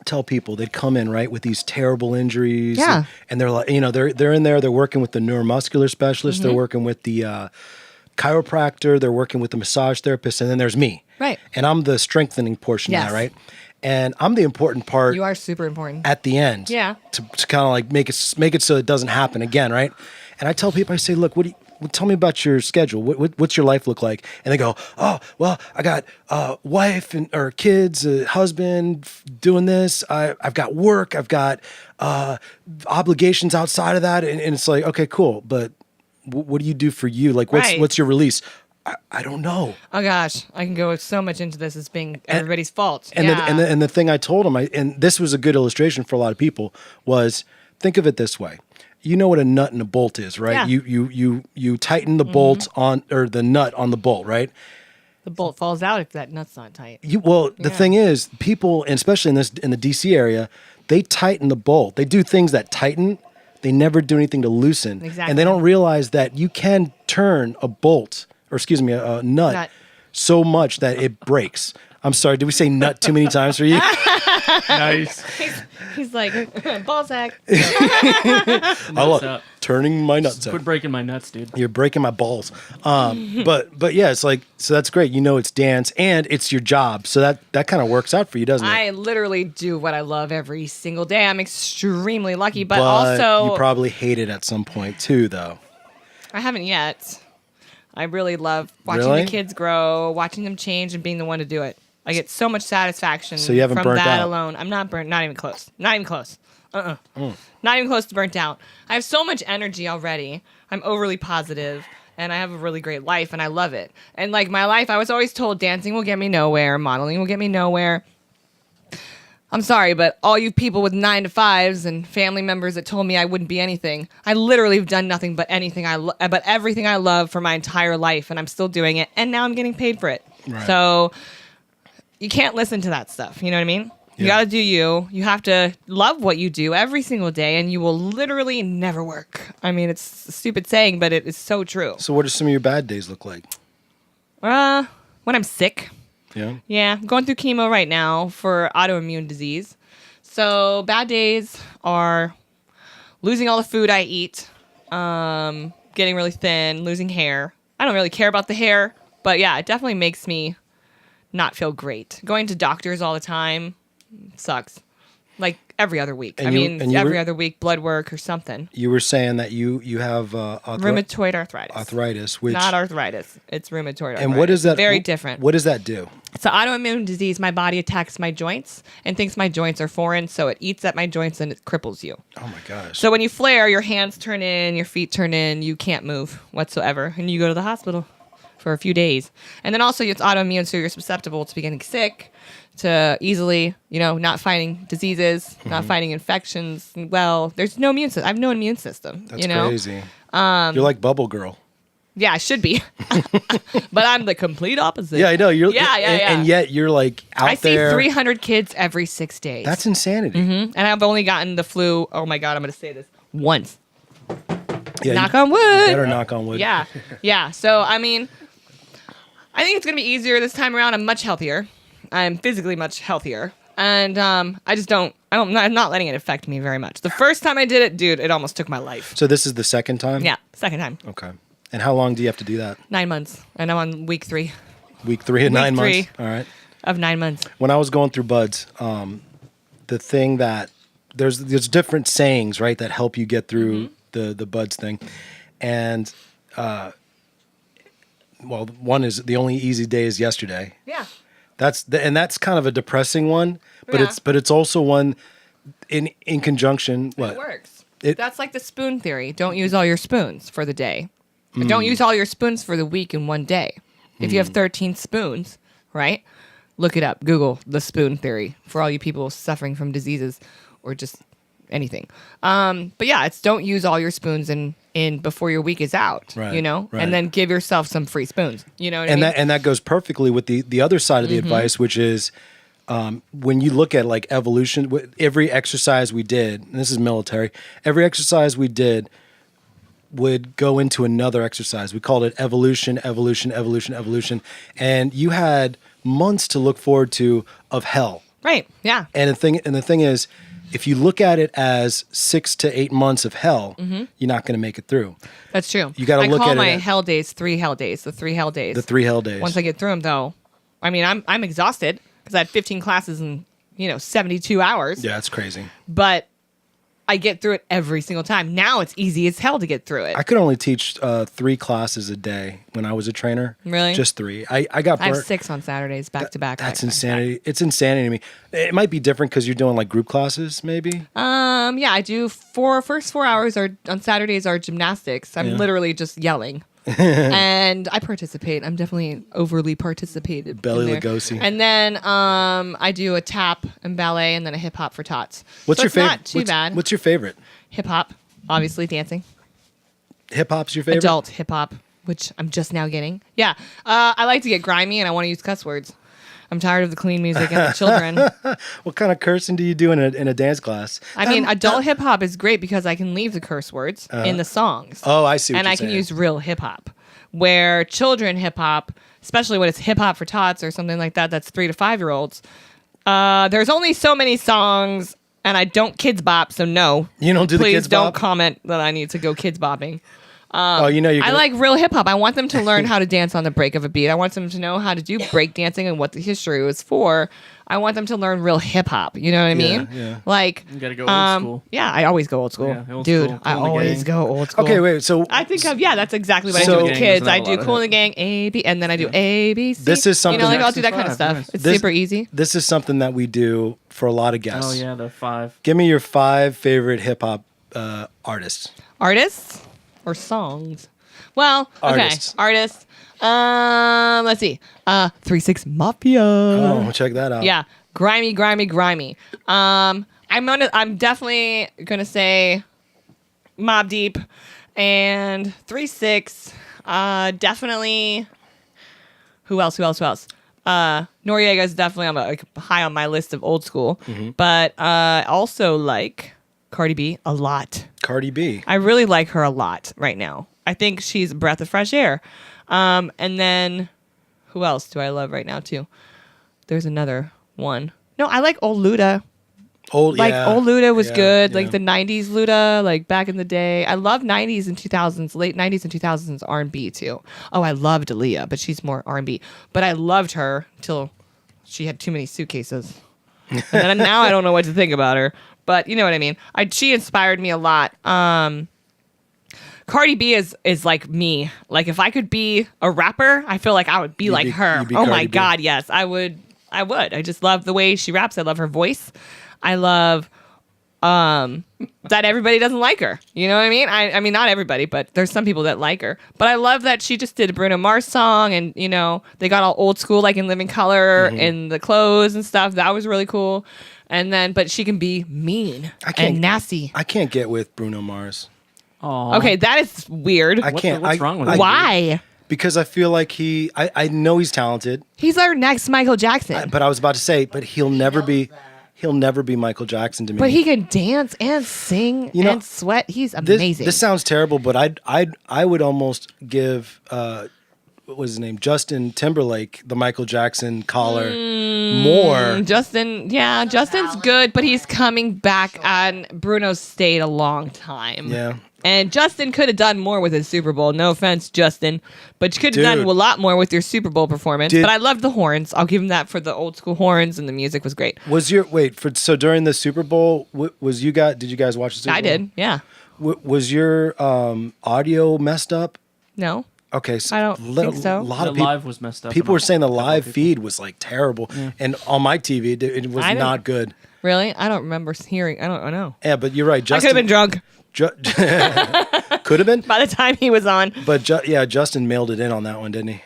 tell people they'd come in right with these terrible injuries. Yeah. And they're like, they're in there. They're working with the neuromuscular specialist. Mm-hmm. They're working with the chiropractor. They're working with the massage therapist, and then there's me. Right. And I'm the strengthening portion of Yes. that, right? And I'm the important part You are super important. at the end. Yeah. To kind of like make it so it doesn't happen again, right? And I tell people, I say, look, tell me about your schedule. What's your life look like? And they go, oh, well, I got wife or kids, husband doing this. I've got work. I've got obligations outside of that. And it's like, okay, cool. But what do you do for you? Like, Right. what's your release? I don't know. Oh gosh, I can go so much into this as being everybody's fault. And yeah. the thing I told him, and this was a good illustration for a lot of people, was think of it this way. You know what a nut and a bolt is, right? Yeah. You tighten the bolt on, or the nut on the bolt, right? the bolt falls out if that nut's not tight. The Yeah. thing is, people, and especially in the DC area, they tighten the bolt. They do things that tighten. They never do anything to loosen. Exactly. And they don't realize that you can turn a bolt, or excuse me, a nut, so much that it breaks. I'm sorry, did we say nut too many times for you? Nice. He's like, ball sack. I love up. turning my nuts Quit up. breaking my nuts, dude. You're breaking my balls. But yeah, it's like, so that's great. It's dance and it's your job. So that kind of works out for you, doesn't it? I literally do what I love every single day. I'm extremely lucky, but also you probably hate it at some point too, though. I haven't yet. I really love watching Really? the kids grow, watching them change, and being the one to do it. I get so much satisfaction So you haven't from burnt that out? alone. I'm not burnt. Not even close. Not even close. Not even close to burnt out. I have so much energy already. I'm overly positive, and I have a really great life, and I love it. And like my life, I was always told dancing will get me nowhere, modeling will get me nowhere. I'm sorry, but all you people with 9 to 5s and family members that told me I wouldn't be anything, I literally have done nothing but but everything I love for my entire life, and I'm still doing it, and now I'm getting paid for it. Right. So you can't listen to that stuff. You know what I mean? You Yeah. got to do you. You have to love what you do every single day, and you will literally never work. I mean, it's a stupid saying, but it is so true. So what do some of your bad days look like? When I'm sick. Yeah. Yeah, I'm going through chemo right now for autoimmune disease. So bad days are losing all the food I eat, getting really thin, losing hair. I don't really care about the hair, but yeah, it definitely makes me not feel great. Going to doctors all the time sucks. Like every other week. And you every were- other week, blood work or something. You were saying that you have Rheumatoid arthritis. arthritis, which Not arthritis. It's rheumatoid arthritis. and what is that? Very different. What does that do? It's an autoimmune disease. My body attacks my joints and thinks my joints are foreign, so it eats at my joints and it cripples you. Oh my gosh. So when you flare, your hands turn in, your feet turn in, you can't move whatsoever, and you go to the hospital for a few days. And then also it's autoimmune, so you're susceptible to be getting sick, to easily, not fighting diseases, not fighting infections. Well, there's no immune system. I have no immune system. That's crazy. You're like Bubble Girl. Yeah, I should be. But I'm the complete opposite. Yeah, I know. You're Yeah. And yet you're like out I see there. 300 kids every 6 days. That's insanity. And I've only gotten the flu. Oh my God, I'm going to say this once. Yeah, Knock you on wood. better knock on wood. Yeah. Yeah. So, I mean, I think it's going to be easier this time around. I'm much healthier. I'm physically much healthier. And I'm not letting it affect me very much. The first time I did it, dude, it almost took my life. So this is the second time? Yeah. Second time. Okay. And how long do you have to do that? 9 months. And I'm on week 3 Week 3 and Week 9 months? 3. All right. of 9 months. When I was going through Buds, the thing that there's different sayings, right, that help you get through the Buds thing. And well, one is the only easy day is yesterday. Yeah. And that's kind of a depressing one, but Yeah. it's also one in conjunction. What? It works. It- That's like the spoon theory. Don't use all your spoons for the day. And don't use all your spoons for the week in one day. If you have 13 spoons, right? Look it up. Google the spoon theory for all you people suffering from diseases or just anything. But yeah, it's don't use all your spoons in before your week is out, Right, you know? right. And then give yourself some free spoons. You know what I mean? That goes perfectly with the other side of the advice, which is when you look at like evolution, every exercise we did, and this is military, every exercise we did would go into another exercise. We called it evolution, evolution, evolution, evolution. And you had months to look forward to of hell. Right. Yeah. And the thing is, if you look at it as 6 to 8 months of hell, you're not going to make it through. That's true. You gotta look I call at it my as- hell days 3 hell days. The 3 hell days. The 3 hell days. Once I get through them, though, I mean, I'm exhausted because I had 15 classes in 72 hours. Yeah, it's crazy. But I get through it every single time. Now it's easy as hell to get through it. I could only teach 3 classes a day when I was a trainer. Really? Just 3. I got I have burnt. 6 on Saturdays back to back. That's insanity. It's insanity to me. It might be different because you're doing like group classes, maybe. Yeah, I do first 4 hours are on Saturdays are gymnastics. I'm literally just yelling. And I participate. I'm definitely overly participated. Belly in there. Lugosi. And then I do a tap and ballet and then a hip hop for tots. What's So your it's favorite? Not too bad. What's your favorite? Hip hop, obviously dancing. Hip hop's your favorite? Adult hip hop, which I'm just now getting. Yeah, I like to get grimy and I want to use cuss words. I'm tired of the clean music and the children. What kind of cursing do you do in a dance class? I mean, adult hip hop is great because I can leave the curse words in the songs. Oh, I see. What And you're I can saying. use real hip hop. Where children hip hop, especially when it's hip hop for tots or something like that, that's 3 to 5 year olds. There's only so many songs, and I don't kids bop, so no. You don't do the Please kids don't bop? comment that I need to go kids bopping. Oh, you're I gonna- like real hip hop. I want them to learn how to dance on the break of a beat. I want them to know how to do break dancing and what the history was for. I want them to learn real hip hop. You know what I mean? yeah. Like You gotta go old school. Yeah, I always go old school. Yeah, old Dude, school, I Cool in the always Gang. go old school. Okay, wait. So I think that's exactly what So- I do Cool with in the Gang kids. doesn't I have a do lot of Cool in the it. Gang, A, B, and then I do A, B, C. This is something- like I'll do that kind of Jackson stuff. Five, It's nice. super easy. this is something that we do for a lot of guests. Oh yeah, the 5. Give me your 5 favorite hip hop artists. Artists or songs? Well, okay, Artists. Let's see. 3-6 Mafia. Oh, check that out. Yeah, grimy. I'm definitely gonna say Mobb Deep and 3-6. Definitely. Who else? Noriega is definitely high on my list of old school, but also like Cardi B a lot. Cardi B. I really like her a lot right now. I think she's a breath of fresh air. And then who else do I love right now too? There's another one. No, I like old Luda. Old Luda was good. Like the 90s Luda, like back in the day. I love 90s and 2000s, late 90s and 2000s R&B too. Oh, I loved Aaliyah, but she's more R&B. But I loved her till she had too many suitcases. And then now I don't know what to think about her. But you know what I mean. She inspired me a lot. Cardi B is like me. Like if I could be a rapper, I feel like I would be like her. you'd be Oh my Cardi B. God, yes, I would. I just love the way she raps. I love her voice. I love that everybody doesn't like her. You know what I mean? I mean, not everybody, but there's some people that like her. But I love that she just did a Bruno Mars song, and they got all old school, like in Living Color and the clothes and stuff. That was really cool. And then, but she can be mean and nasty. I can't get with Bruno Mars. Aw. Okay, that is weird. I can't. what's wrong with I- him? Why? Because I feel like I know he's talented, He's our next Michael Jackson. but I was about to say, but he'll never be Michael Jackson to me. But he can dance and sing You know, and sweat. He's amazing. This sounds terrible, but I would almost give what was his name, Justin Timberlake, the Michael Jackson collar more. Justin's good, but he's coming back, and Bruno stayed a long time. Yeah. And Justin could have done more with his Super Bowl. No offense, Justin, but you could have done Dude. a lot more with your Super Bowl performance. Did- But I loved the horns. I'll give him that for the old school horns, and the music was great. So during the Super Bowl, did you guys watch the Super Bowl? I did, yeah. Was your audio messed up? No, Okay, so I don't think so. A lot The of people. live was messed up. People were saying the live feed was like terrible, and on my TV it was I didn't- not good. Really? I don't remember hearing. I don't know. Yeah, but you're right. I could Justin have been drunk could have been, by the time he was on. but Justin mailed it in on that one, didn't he?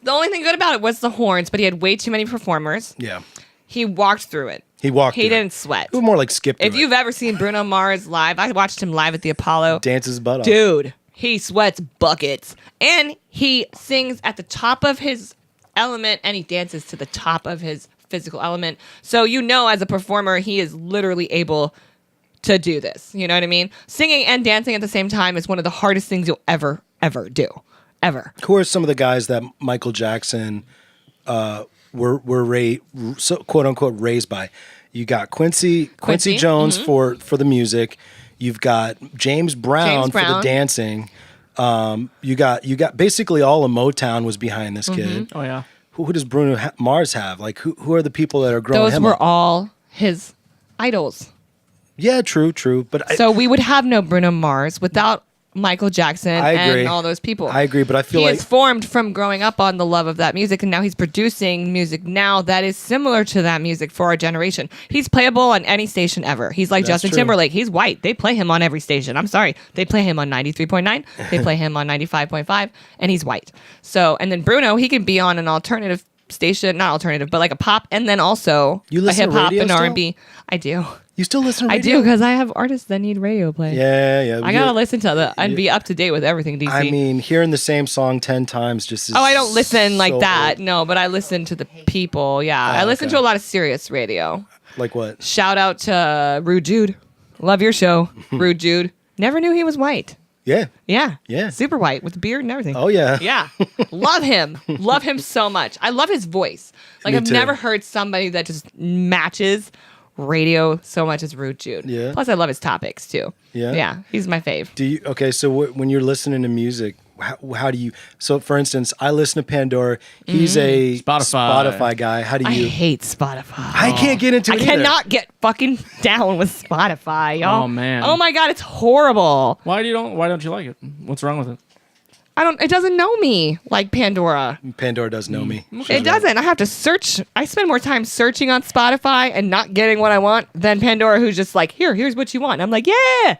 The only thing good about it was the horns, but he had way too many performers. Yeah, He walked through it. he walked. He through didn't It. sweat. It was more like skip. If you've ever seen Bruno Mars live, I watched him live at the Apollo. dances his butt off. Dude, he sweats buckets. And he sings at the top of his element and he dances to the top of his physical element. So you know as a performer, he is literally able to do this. You know what I mean? Singing and dancing at the same time is one of the hardest things you'll ever do. Ever. Who are some of the guys that Michael Jackson were quote unquote raised by? You got Quincy Jones for the music. You've got James Brown for the dancing. You got basically all of Motown was behind this kid. Oh yeah. Who does Bruno Mars have? Like who are the people that are growing Those him were up? all his idols. Yeah, true. But So we would have no Bruno Mars without Michael Jackson I agree. and all those people. I agree, but I feel he like is formed from growing up on the love of that music, and now he's producing music now that is similar to that music for our generation. He's playable on any station ever. He's like That's Justin true. Timberlake. He's white. They play him on every station. I'm sorry. They play him on 93.9. They play him on 95.5, and he's white. So, and then Bruno, he can be on an alternative station, not alternative, but like a pop, and then also You a listen to hip hop radio and still? R&B. I do. you still listen to I radio? do because I have artists that need radio play. Yeah. I gotta listen to the and be up to date with everything DC. I mean, hearing the same song 10 times just is oh, I don't listen like so that. old. No, but I listen to the people. Yeah, I listen okay. to a lot of Sirius radio. Like what? Shout out to Rude Jude. Love your show, Rude Jude. Never knew he was white. Yeah. Yeah, super white with beard and everything. Oh yeah. Yeah, love him so much. I love his voice. Like Me I've too. never heard somebody that just radio so much as Rude Jude. Yeah. Plus, I love his topics too. Yeah? he's my fave. Do you okay? So when you're listening to music, how do you? So for instance, I listen to Pandora. He's a Spotify guy. How do I you? hate Spotify. I can't get into I it either. cannot get fucking down with Spotify, y'all. Oh, man. Oh my god, it's horrible. Why don't you like it? What's wrong with it? It doesn't know me like Pandora. Pandora does know me. It doesn't. I have to search. I spend more time searching on Spotify and not getting what I want than Pandora, who's just like, here's what you want. And I'm like, yeah.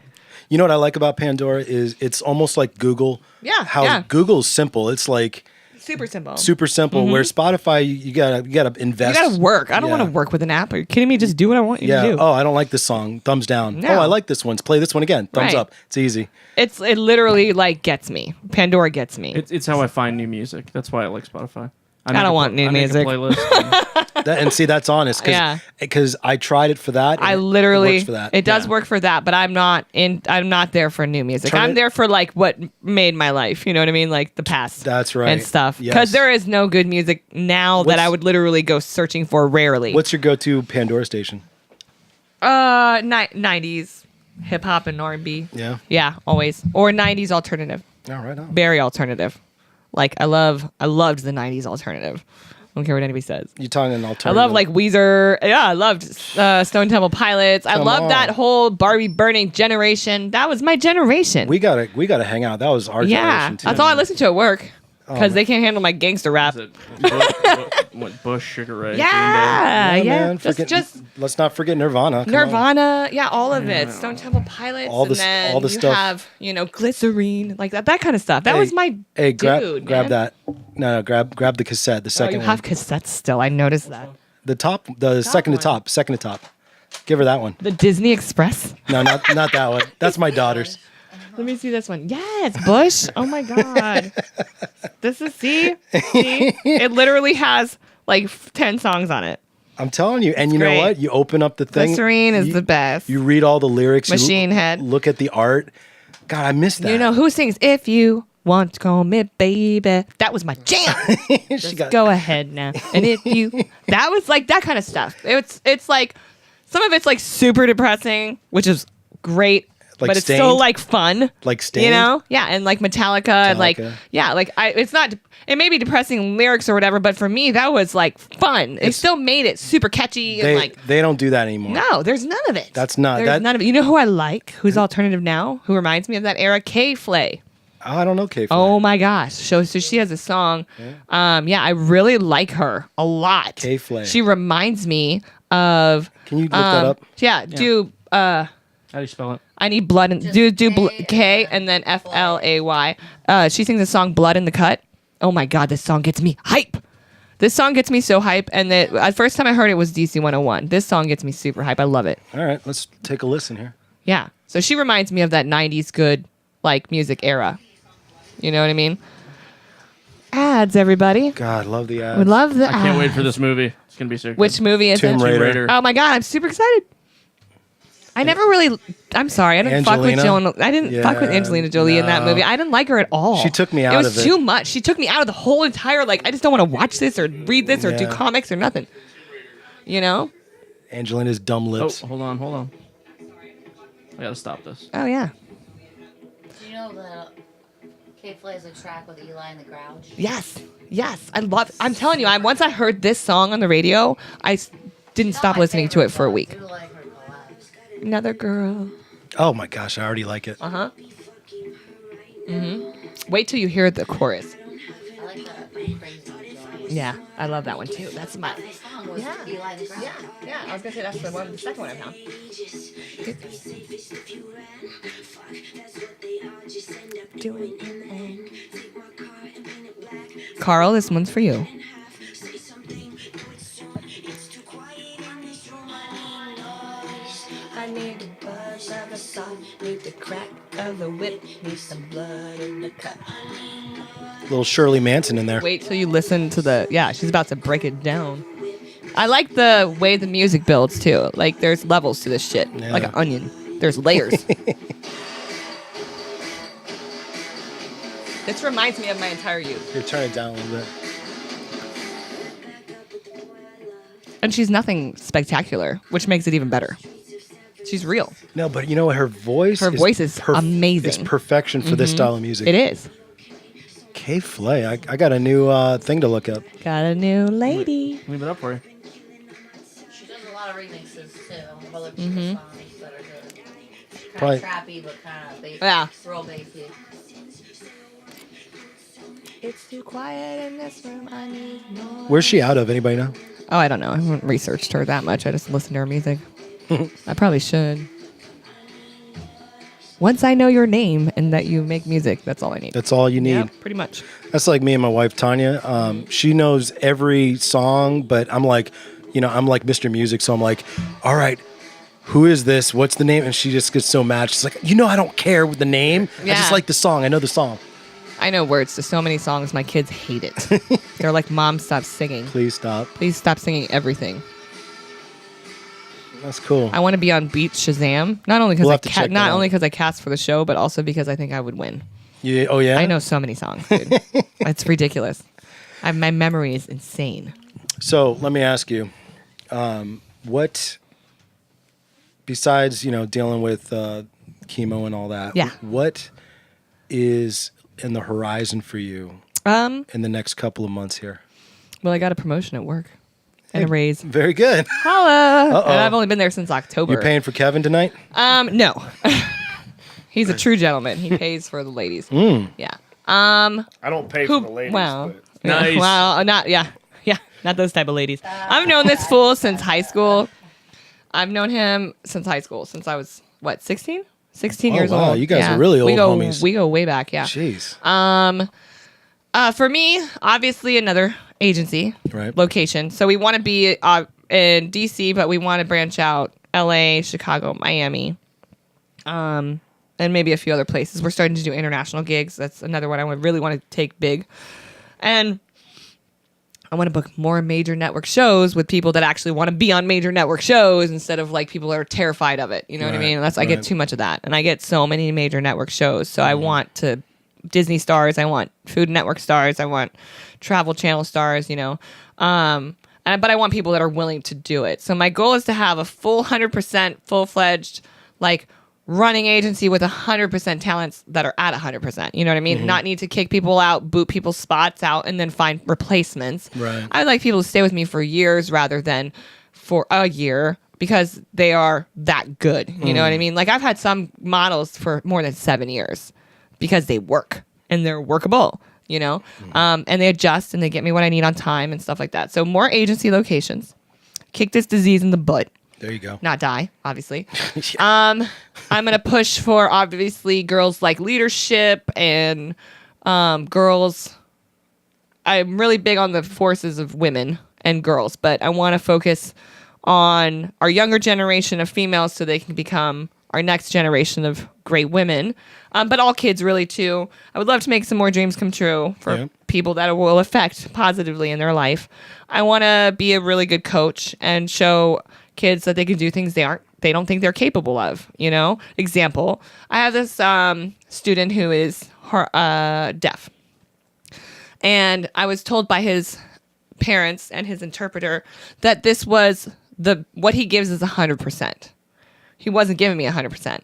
You know what I like about Pandora is it's almost like Google. Yeah, How yeah. Google's simple. It's like Super simple. super simple. Where Spotify, you gotta invest. You gotta work. I don't want to work with an app. Are you kidding me? Just do what I want you Yeah. to do. Oh, I don't like this song. Thumbs down. No. Oh, I like this one. Let's play this one again. Thumbs Right. up. It's easy. It literally like gets me. Pandora gets me. It's how I find new music. That's why I like Spotify. I don't want new music. I make a playlist. And see, that's honest. Yeah. Because I tried it for that. I and literally it works for that. it does Yeah. work for that, but I'm not there for new music. Turn I'm it- there for like what made my life, you know what I mean? Like the past. That's right. And stuff. Yes. Cuz there is no good music now that What's- I would literally go searching for rarely. What's your go-to Pandora station? 90s hip hop and R&B. Yeah. Yeah, always. Or 90s alternative. All right. On. Very alternative. Like I loved the 90s alternative. I don't care what anybody says. You talking an I alternative? love like Weezer. Yeah, I loved Stone Temple Pilots. I Come loved on. that whole Barbie burning generation. That was my generation. We gotta hang out. That was our yeah, generation too. that's all I listened to at work because man. they can't handle my gangster rap. Is it Bush, Sugar Ray? Yeah, Yeah, yeah. man. Just Let's not forget Nirvana. Come on. Nirvana. Yeah, all of it. Stone Temple Pilots. All the- and then all the you stuff. have glycerine, like that kind of stuff. That Hey, was my Hey, grab man. that. No, grab the cassette. The Oh, second you one. have cassettes still. I noticed that. The second one. to top. Second to top. Give her that one. The Disney Express. No, not that one. That's my daughter's. Let me see this one. Yes, Bush. Oh my god. This is see. It literally has like 10 songs on it. I'm telling you. And you know great. what? You open up the thing. Glycerine is you- the best. You read all the lyrics. Machine Head. Look at the art. God, I missed that. You know who sings "If You Want to Call Me Baby"? That was my jam. she got Go ahead now. And if you, that was like that kind of stuff. It's like some of it's like super depressing, which is great, Like but it's Stained? still like fun. like Stained. You know, yeah, and like Metallica, and like Metallica. yeah, like it's not. It may be depressing lyrics or whatever, but for me that was like fun. They still made it super catchy and like. They don't do that anymore. No, there's none of it. That's not- There's that- none of it. You know who I like? Who's alternative now? Who reminds me of that era? K Flay. I don't know K-Flay. Oh my gosh. So she has a song. Yeah, I really like her a lot. K-Flay. She reminds me of. Can you look that up? Yeah, do How do you spell it? I need blood and K and then FLAY. She sings the song "Blood in the Cut." Oh my god, this song gets me hype. This song gets me so hype, and the first time I heard it was DC 101. This song gets me super hype. I love it. All right, let's take a listen here. Yeah. So she reminds me of that 90s good like music era. You know what I mean? Ads, everybody. God, love the ads. We love the I can't wait for this movie. It's gonna be so good. Which movie is Tomb it? Raider. Oh my god, I'm super excited. I never really. I'm sorry, I didn't fuck with Angelina? Joan. I didn't fuck with Yeah, Angelina Jolie in that no. movie. I didn't like her at all. She took me out It was of it. too much. She took me out of the whole entire. Like, I just don't want to watch this or read this or do Yeah. comics or nothing. You know? Angelina's dumb Oh, lips. hold on. I gotta stop this. Oh yeah. Do you know that Kate plays a track with Eli and the Grouch? Yes. I love. I'm telling you, once I heard this song on the radio, didn't Not stop my listening to favorite, it for a but week. I do like her collabs. Another girl. Oh my gosh, I already like it. Wait till you hear the chorus. I like that crazy joint. Yeah, I love that one too. That's my. The song was Yeah. Eli and the Grouch. Yeah, I was gonna say that's the second one I found. Carl, this one's for you. I need the buzz of the song, need the crack of the whip, need some blood in the cut. Little Shirley Manson in there. Wait till you listen to the. Yeah, she's about to break it down. I like the way the music builds too. Like there's levels to this shit, Yeah. like an onion. There's layers. This reminds me of my entire youth. Here, turn it down a little bit. And she's nothing spectacular, which makes it even better. She's real. No, but you know what? Her voice. Her voice is amazing. It's perfection for this style of music. It is. K-Flay. I got a new thing to look up. Got a new lady. Leave it up for you. She does a lot of remixes too of other people's songs that are good. Probably- Kind of trappy, but kind of bassy. Yeah. Real bassy. It's too quiet in this room. I need more. Where's she out of? Anybody know? Oh, I don't know. I haven't researched her that much. I just listen to her music. I probably should. Once I know your name and that you make music, that's all I need. That's all you need. Yeah, pretty much. That's like me and my wife Tanya. She knows every song, but I'm like Mr. Music, so I'm like, all right, who is this? What's the name? And she just gets so mad. She's like, I don't care with the name. I Yeah. just like the song. I know the song. I know words to so many songs. My kids hate it. They're like, "Mom, stop singing. Please stop. Please stop singing everything." That's cool. I want to be on Beat Shazam, not only We'll have to because check that out. I cast for the show, but also because I think I would win. Yeah. Oh yeah. I know so many songs, dude. It's ridiculous. My memory is insane. So let me ask you, what besides dealing with chemo and all that? Yeah. What is in the horizon for you in the next couple of months here? Well, I got a promotion at work and a raise. Very good. Holla! Uh-oh. And I've only been there since October. You're paying for Kevin tonight? No. He's a true gentleman. He pays for the ladies. Yeah. I don't pay for the ladies. Wow. But Yeah, Nice. Well, not those type of ladies. I've known this fool since high school. I've known him since high school, since I was 16? 16 years wow, old. you guys are really old homies. We go way back, yeah. Jeez. For me, obviously another agency Right. location. So we want to be in DC, but we want to branch out LA, Chicago, Miami, and maybe a few other places. We're starting to do international gigs. That's another one I would really want to take big. And I want to book more major network shows with people that actually want to be on major network shows instead of like people that are terrified of it. You know what I Right, mean? I get right. too much of that. And I get so many major network shows. So I want to Disney stars, I want Food Network stars, I want Travel Channel stars, but I want people that are willing to do it. So my goal is to have a full 100% full-fledged like running agency with 100% talents that are at 100%. You know what I mean? Not need to kick people out, boot people's spots out, and then find replacements. Right. I would like people to stay with me for years rather than for a year because they are that good. You know what I mean? Like I've had some models for more than 7 years because they work. and they're workable, you know, and they adjust and they get me what I need on time and stuff like that. So more agency locations, kick this disease in the butt. There you go. Not die, obviously. I'm gonna push for obviously girls like leadership and girls. I'm really big on the forces of women and girls, but I want to focus on our younger generation of females so they can become our next generation of great women. But all kids really too. I would love to make some more dreams come true for people that will affect positively in their life. I want to be a really good coach and show kids that they can do things they don't think they're capable of, you know? Example, I have this student who is deaf. And I was told by his parents and his interpreter that this was what he gives is 100%. He wasn't giving me 100%.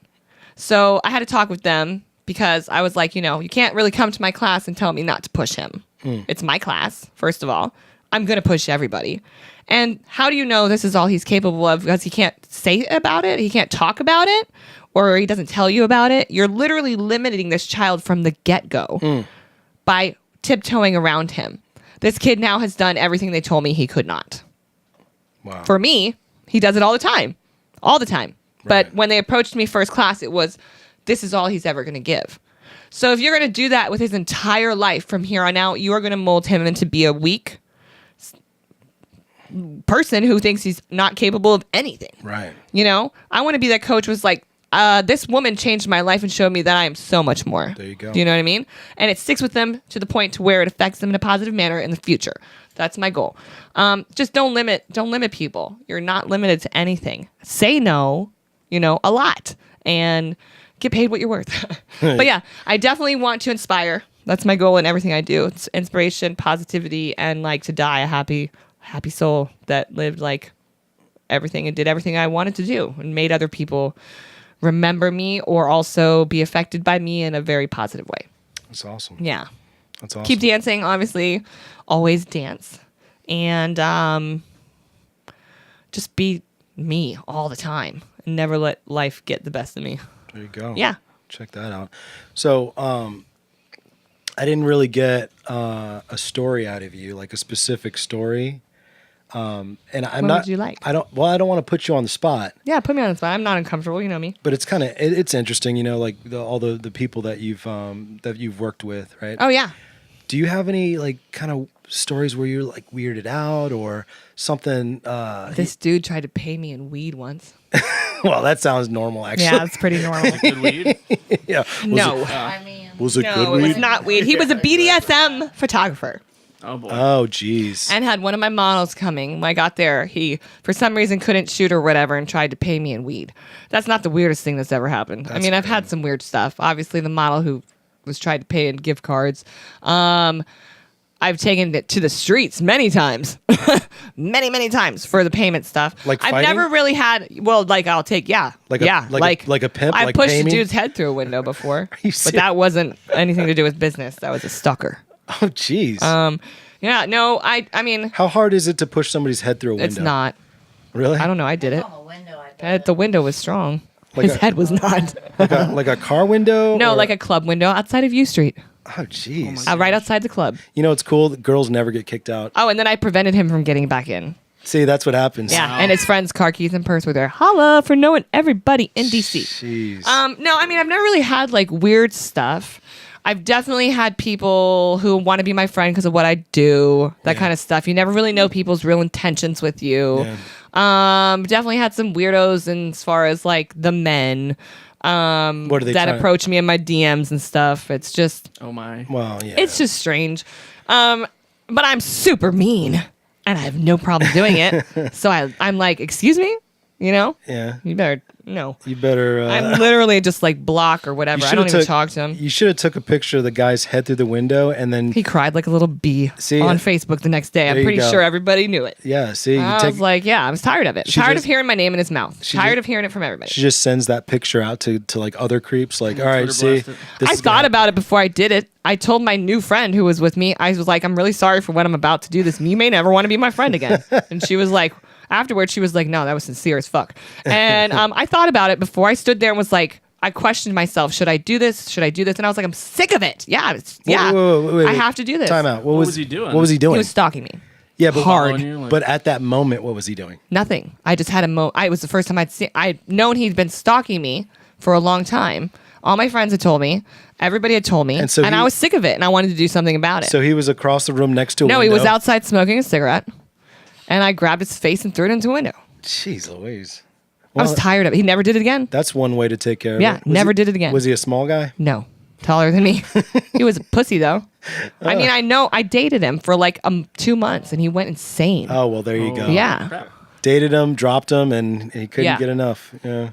So I had to talk with them because I was like, you know, you can't really come to my class and tell me not to push him. It's my class, first of all. I'm going to push everybody. And how do you know this is all he's capable of? Because he can't say about it. He can't talk about it, or he doesn't tell you about it. You're literally limiting this child from the get-go by tiptoeing around him. This kid now has done everything they told me he could not. Wow. For me, he does it all the time. All the time. Right. But when they approached me first class, it was, this is all he's ever going to give. So if you're going to do that with his entire life from here on out, you are going to mold him into be a weak person who thinks he's not capable of anything. Right. You know? I want to be that coach was like, this woman changed my life and showed me that I am so much more. There you go. Do you know what I mean? And it sticks with them to the point to where it affects them in a positive manner in the future. That's my goal. Just don't limit people. You're not limited to anything. Say no, you know, a lot, and get paid what you're worth. But yeah, I definitely want to inspire. That's my goal in everything I do. It's inspiration, positivity, and like to die a happy soul that lived like everything and did everything I wanted to do and made other people remember me or also be affected by me in a very positive way. That's awesome. Yeah. That's awesome. Keep dancing, obviously. Always dance. And just be me all the time. And never let life get the best of me. There you go. Yeah. Check that out. So, I didn't really get a story out of you, like a specific story. And I'm What not. would you like? I don't want to put you on the spot, Yeah, put me on the spot. I'm not uncomfortable. You know me. but it's kind of it's interesting, you know, like all the people that you've worked with, right? Oh, yeah. Do you have any like kind of stories where you're like weirded out or something? This dude tried to pay me in weed once. Well, that sounds normal, actually. Yeah, that's pretty normal. Good weed. Yeah. No. I mean, Was it good No, it weed? was not weed. He was a BDSM photographer. Oh boy. Oh, geez. And had one of my models coming. When I got there, he, for some reason, couldn't shoot or whatever and tried to pay me in weed. That's not the weirdest thing that's ever happened. I That's mean, I've fair. had some weird stuff. Obviously, the model who was tried to pay in gift cards. I've taken it to the streets many times. many times for the payment stuff. Like I've fighting? never really had, well, like I'll take, Like a pimp, I like pushed pay a me? dude's head through a window before. you But serious? that wasn't anything to do with business. That was a stalker. Oh, geez. Yeah, no, I mean, How hard is it to push somebody's head through a window? it's not. Really? I don't know. I did it. on the window, I bet. The window was strong. Like His a- head was not. like a car window? No, or- like a club window outside of U Street, Oh, jeez. right outside the club. You know, it's cool that girls never get kicked out. Oh, and then I prevented him from getting back in. See, that's what happens. Yeah, and his friend's car keys and purse were there. Holla for knowing everybody in DC. Jeez. No, I mean, I've never really had like weird stuff. I've definitely had people who want to be my friend because of what I do, that kind of stuff. You never really know people's real intentions with you. Yeah. Definitely had some weirdos in as far as like the men What are they that trying- approach me in my DMs and stuff. It's just, Oh my. Well, yeah. it's just strange. But I'm super mean and I have no problem doing it. So I'm like, excuse me, you know, Yeah. you better, no. You better. I'm literally just like block or whatever. I don't even talk to him. You should have took a picture of the guy's head through the window and then. He cried like a little bee See, on Facebook the next day. I'm there you pretty go. sure everybody knew it. Yeah. See, you I was like, yeah, I was tired of it. She Tired just- of hearing my name in his mouth. she Tired just- of hearing it from everybody. she just sends that picture out to like other creeps. Like, all right, Twitter see, blast it. this I is thought gonna- about it before I did it. I told my new friend who was with me, I was like, I'm really sorry for what I'm about to do. This, you may never want to be my friend again. And she was like, afterwards, she was like, no, that was sincere as fuck. And I thought about it before I stood there and was like, I questioned myself. Should I do this? Should I do this? And I was like, I'm sick of it. Yeah. Wait. I have to do this. Time out. What was he doing? What was he doing? He was stalking me. Yeah, but hard. But at that moment, what was he doing? Nothing. I just had it was the first time I'd known he'd been stalking me for a long time. All my friends had told me. Everybody had told me. And I was sick of it, and I wanted to do something about it. So he was across the room next to a window? No, he was outside smoking a cigarette, and I grabbed his face and threw it into a window. Jeez Louise. Well, I was tired of it. He never did it again. That's one way to take care of it. Yeah, never did it again. Was he a small guy? No. Taller than me. He was a pussy, though. I mean, I dated him for like 2 months, and he went insane. Oh, well, there you go. Yeah. Crap. Dated him, dropped him, and he couldn't get enough. Yeah.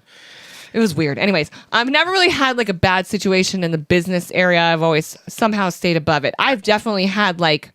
It was weird. Anyways, I've never really had like a bad situation in the business area. I've always somehow stayed above it. I've definitely had like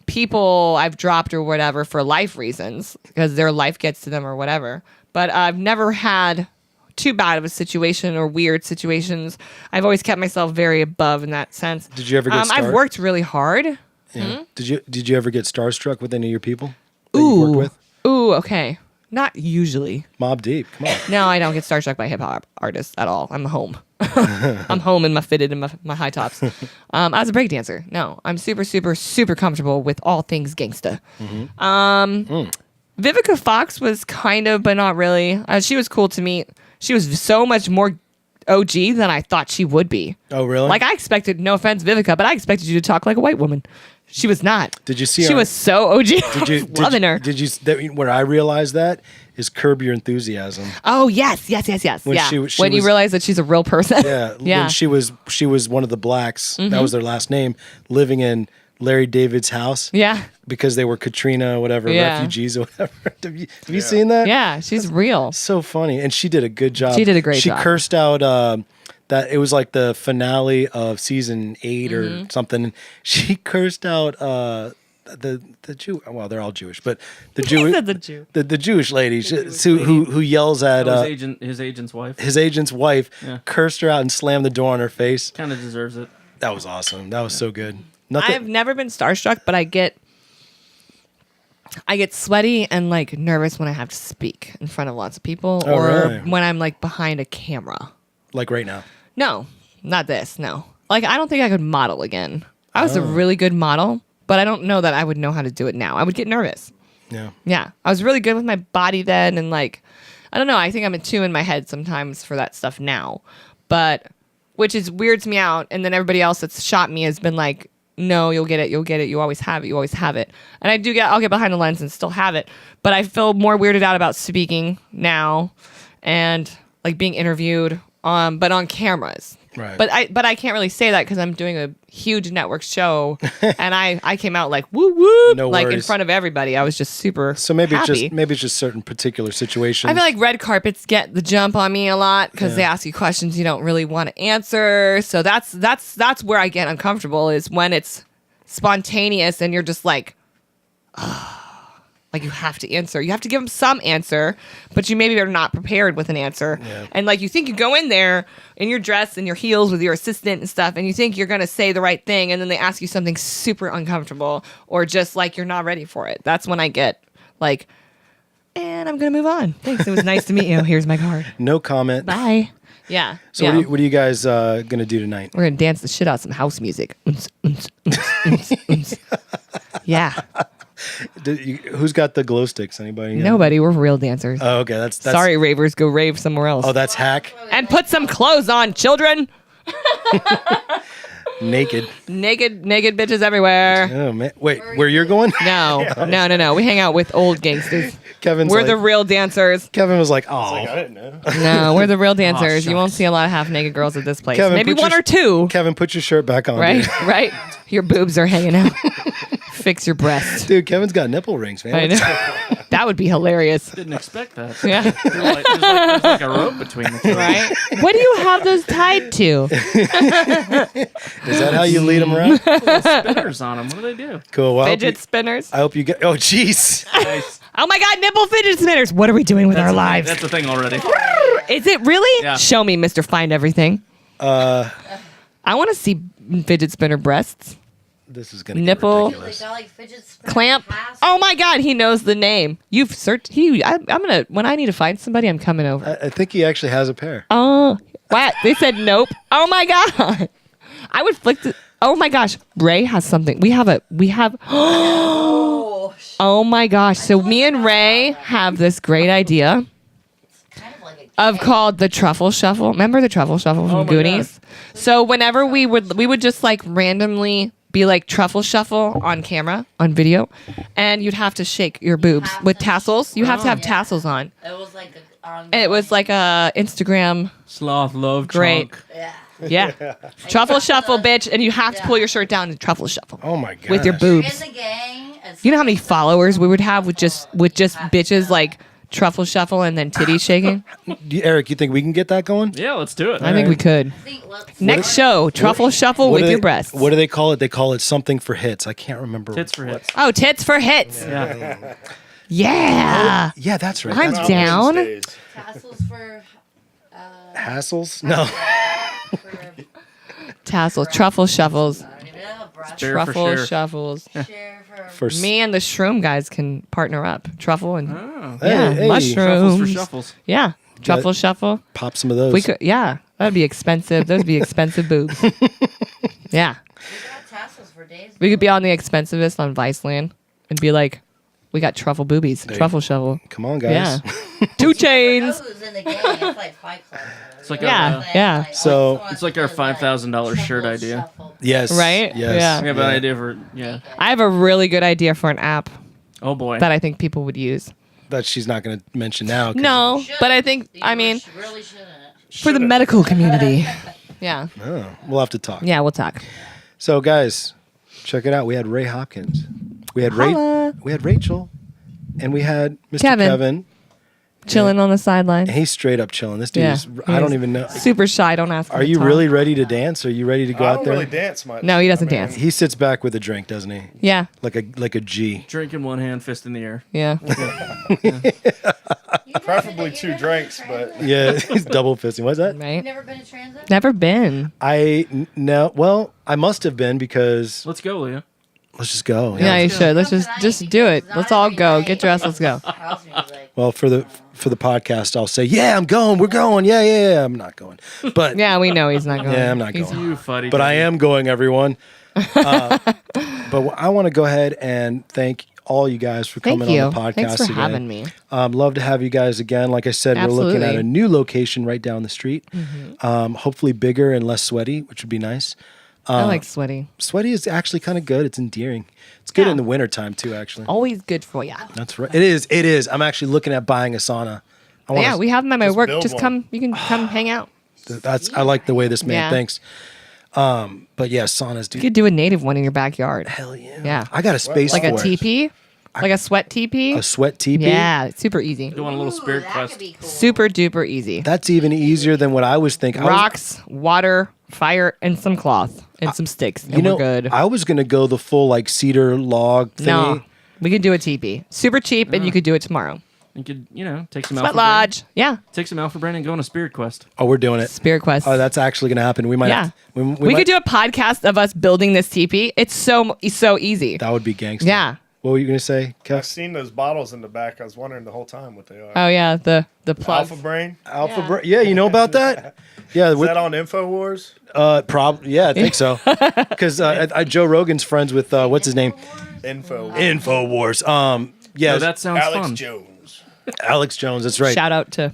people I've dropped or whatever for life reasons because their life gets to them or whatever. But I've never had too bad of a situation or weird situations. I've always kept myself very above in that sense. Did you ever get I've worked really hard. Yeah. Did you ever get starstruck with any of your people that you worked with? Ooh, okay. Not usually. Mobb Deep, come on. No, I don't get starstruck by hip hop artists at all. I'm home. I'm home in my fitted and my high tops. I was a breakdancer. No, I'm super, super, super comfortable with all things gangsta. Vivica Fox was kind of, but not really. She was cool to meet. She was so much more OG than I thought she would be. Oh, really? Like I expected, no offense, Vivica, but I expected you to talk like a white woman. She was not. Did you see She her? was so OG. Loving her. Did you? Where I realized that is Curb Your Enthusiasm. Oh yes. When yeah. she when you was- realize that she's a real person. Yeah. Yeah. When she was one of the blacks. That was their last name. Living in Larry David's house. Yeah. Because they were Katrina, whatever, Yeah. refugees or whatever. Have you seen that? Yeah, she's real. So funny, and she did a good job. She did a great She job. cursed out that it was like the finale of season 8 or something. And she cursed out the Jew. Well, they're all Jewish, but the Jew, said the Jew. the Jewish lady who yells at his agent's wife. his agent's wife, Yeah. cursed her out and slammed the door on her face. Kind of deserves it. That was awesome. That was so good. Nothing. I've never been starstruck, but I get sweaty and like nervous when I have to speak in front of lots of people Oh, or really? when I'm like behind a camera. Like right now. No, not this. No. Like I don't think I could model again. I was a really good model, but I don't know that I would know how to do it now. I would get nervous. Yeah. Yeah. I was really good with my body then and like I don't know, I think I'm too in my head sometimes for that stuff now. But which is weirds me out and then everybody else that's shot me has been like, no, you'll get it, you always have it. And I'll get behind the lens and still have it. But I feel more weirded out about speaking now and like being interviewed but on cameras. Right. But I can't really say that because I'm doing a huge network show and I came out like woo woo No like in worries. front of everybody. I was just super So maybe happy. it's just certain particular situations. I feel like red carpets get the jump on me a lot because they ask you questions you don't really want to answer. So that's where I get uncomfortable is when it's spontaneous and you're just like you have to answer. You have to give them some answer, but you maybe are not prepared with an answer. Yeah. And like you think you go in there in your dress and your heels with your assistant and stuff, and you think you're gonna say the right thing, and then they ask you something super uncomfortable or just like you're not ready for it. That's when I get like, and I'm gonna move on. Thanks. It was nice to meet you. Here's my card. No comment. Bye. Yeah. So yeah. what are you guys gonna do tonight? We're gonna dance the shit out of some house music. Yeah. Who's got the glow sticks? Anybody? Nobody. We're real dancers. Oh, okay. That's Sorry, ravers. Go rave somewhere else. Oh, that's hack. And put some clothes on, children. Naked. Naked bitches everywhere. Oh man. Wait, where you're going? No. We hang out with old gangsters. Kevin's We're like, the real dancers. Kevin was like, oh. I didn't know. No, we're the real dancers. You shucks. won't see a lot of half naked girls at this place. Kevin, Maybe put one your- or two. Kevin, put your shirt back on. Right? Dude. Right? Your boobs are hanging out. Fix your breast. Dude, Kevin's got nipple rings, man. I know. That would be hilarious. Didn't expect that. Yeah. There's like a rope between the two. Right? What do you have those tied to? Is that how you lead them around? Spinners on them. What do they do? Cool. Well, Fidget spinners. I hope you get. Oh, jeez. Nice. Oh my God, nipple fidget spinners. What are we doing with our lives? That's the thing already. Is it really? Yeah. Show me, Mr. Find Everything. I want to see fidget spinner breasts. This is gonna Nipple. get ridiculous. They got like fidget spinner Clamp. pass. Oh my God, he knows the name. You've searched. I'm gonna. When I need to find somebody, I'm coming over. I think he actually has a pair. Oh, what? They said nope. Oh my God. I would flick the. Oh my gosh, Rae has something. We have. Oh, Oh my gosh. So me and Rae have this great idea kind of like of called the Truffle Shuffle. Remember the Truffle Shuffle from Oh my Goonies? So whenever we would just like randomly be like Truffle Shuffle on camera, on video, and you'd have to shake your boobs have with to- tassels. You have to have Yeah. tassels on. It was like And it was like a Instagram. Sloth love Great. trunk. yeah. Yeah. Truffle Shuffle, bitch. And you have to pull your shirt down and Truffle Shuffle Oh my god. with your In boobs. the gang. You know how many followers we would have with just bitches like Truffle Shuffle and then titties shaking? Eric, you think we can get that going? Yeah, let's do it. I think we could. Next show, Truffle Shuffle What with do your they- breasts. What do they call it? They call it something for hits. I can't remember. Tits for hits. Oh, tits for hits. Yeah. Yeah. Yeah, that's right. I'm That's down. Tassels for hassles. No. Tassels, Truffle Shuffles, I don't even know, brush. Share for Truffle share. Shuffles. Share for For s- Me and the Shroom guys can partner up. Truffle and Oh. yeah, Hey, mushrooms. Shuffles for shuffles. Yeah, Truffle Shuffle. pop some of those. We could. Yeah, that'd be expensive. Those would be expensive boobs. Yeah, we got tassels for days. we could be on the expensivest on Viceland and be like, we got truffle boobies, Truffle Shovel. Come on, guys. Yeah, 2 Chains. Those in the gang. It's like Fight Club. It's like Yeah, our, yeah. So- It's like our $5,000 shirt idea. Yes. Right? Yes. Yeah. I have an idea for I have a really good idea for an app Oh boy. that I think people would use. That she's not going to mention now. 'cause- No, but I think I mean really shouldn't. for the medical community. Yeah, Oh, we'll have to talk. yeah, we'll talk. So, guys, check it out. We had Rae Hopkins. We had Holla. we had Rachel, and we had Mr. Kevin. Kevin. Chilling on the sideline. And he's straight up chilling. This dude Yeah, is. he I don't is. even know. Super shy. Don't ask. him Are to you talk. really ready to dance? Are you ready to go I out don't there? really dance much. No, he doesn't I mean, dance. He sits back with a drink, doesn't he? Yeah, Like a G. Drink in one hand, fist in the air. yeah. Preferably 2 drinks, but Yeah, he's double fisting. What's that? Right. Never been to transit? Never been. No. Well, I must have been because Let's go, Leah. let's just go. Yeah, you should. Let's Go just tonight do it. because Let's not all every go. night- Get dressed. Let's go. House music. Well, for the podcast, I'll say, yeah, I'm going. We're going. Yeah. I'm not going, but Yeah, we know he's not going. Yeah, I'm not He's- going. You fuddy. but I am going, everyone. But I want to go ahead and thank all you guys for Thank coming you. on the podcast Thanks for today. having me. Love to have you guys again. Like I said, we're looking at Absolutely. a new location right down the street. Mm-hmm. Hopefully bigger and less sweaty, which would be nice. I like sweaty. Sweaty is actually kind of good. It's endearing. It's good Yeah. in the wintertime too, actually. Always good for ya. That's right. It is. It is. I'm actually looking at buying a sauna. I wanna- Yeah, we have them at my work. build Just one. come. You can come hang out. I like the way this man Yeah. thinks. But yeah, saunas, You dude. could do a native one in your backyard. Hell yeah. Yeah. I got a space Like for a it. teepee. Like a sweat teepee. A sweat teepee. Yeah, it's super easy. You want a little Ooh, spirit that quest? could be cool. Super duper easy. That's even easier than what I was thinking. Rocks, water, fire, and some cloth and some sticks. And You know, we're good. I was gonna go the full like cedar log thingy. No, we could do a teepee. Super cheap, and you could do it tomorrow. You could, take some Sweat alpha brain. lodge. Yeah. Take some alpha brain and go on a spirit quest. Oh, we're doing it. Spirit quest. Oh, that's actually gonna happen. We might. Yeah. Have to, we might- could do a podcast of us building this teepee. It's so easy. That would be gangster. Yeah. What were you gonna say, I've Kev? seen those bottles in the back. I was wondering the whole time what they are. Oh yeah, the plug. Alpha Brain? Alpha. Yeah. Yeah, you know about that? Yeah. Is that on InfoWars? Probably. Yeah, I think so. Because Joe Rogan's friends with what's his name? Infowars. Yeah. Oh, that sounds Alex fun. Jones. Alex Jones. That's right. Shout out to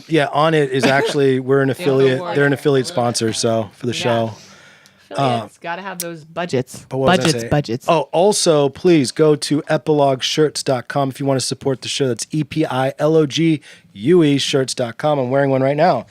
Yeah, on it is actually we're an affiliate. Infowars. They're an affiliate sponsor. So for the show. affiliates. Gotta have those budgets. But what was I saying? Budgets. Oh, also, please go to epilogueshirts.com if you want to support the show. That's EPILOGUE shirts.com. I'm wearing one right now.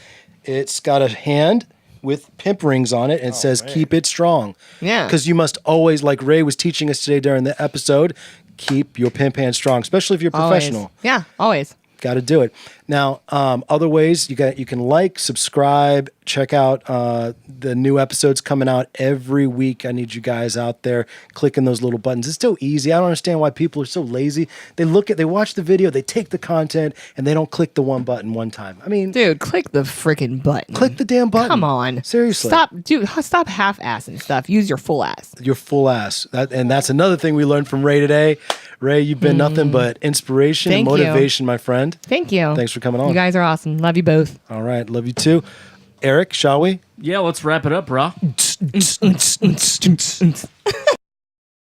It's got a hand with pimp rings on it and it says, man. keep it strong. Yeah. Because you must always, like Rae was teaching us today during the episode, keep your pimp hand strong, especially if you're Always. professional. Yeah, always. Got to do it. Now, other ways you can like, subscribe, check out the new episodes coming out every week. I need you guys out there clicking those little buttons. It's so easy. I don't understand why people are so lazy. They watch the video, they take the content, and they don't click the one button one time. I mean, Dude, click the freaking button. click the damn button. Come on. Seriously. Stop half-assing stuff. Use your full ass. Your full ass. And that's another thing we learned from Rae today. Rae, you've been nothing but inspiration Thank and you. motivation, my friend. Thank you. Thanks for coming on. You guys are awesome. Love you both. All right. Love you too. Eric, shall we? Yeah, let's wrap it up, bro.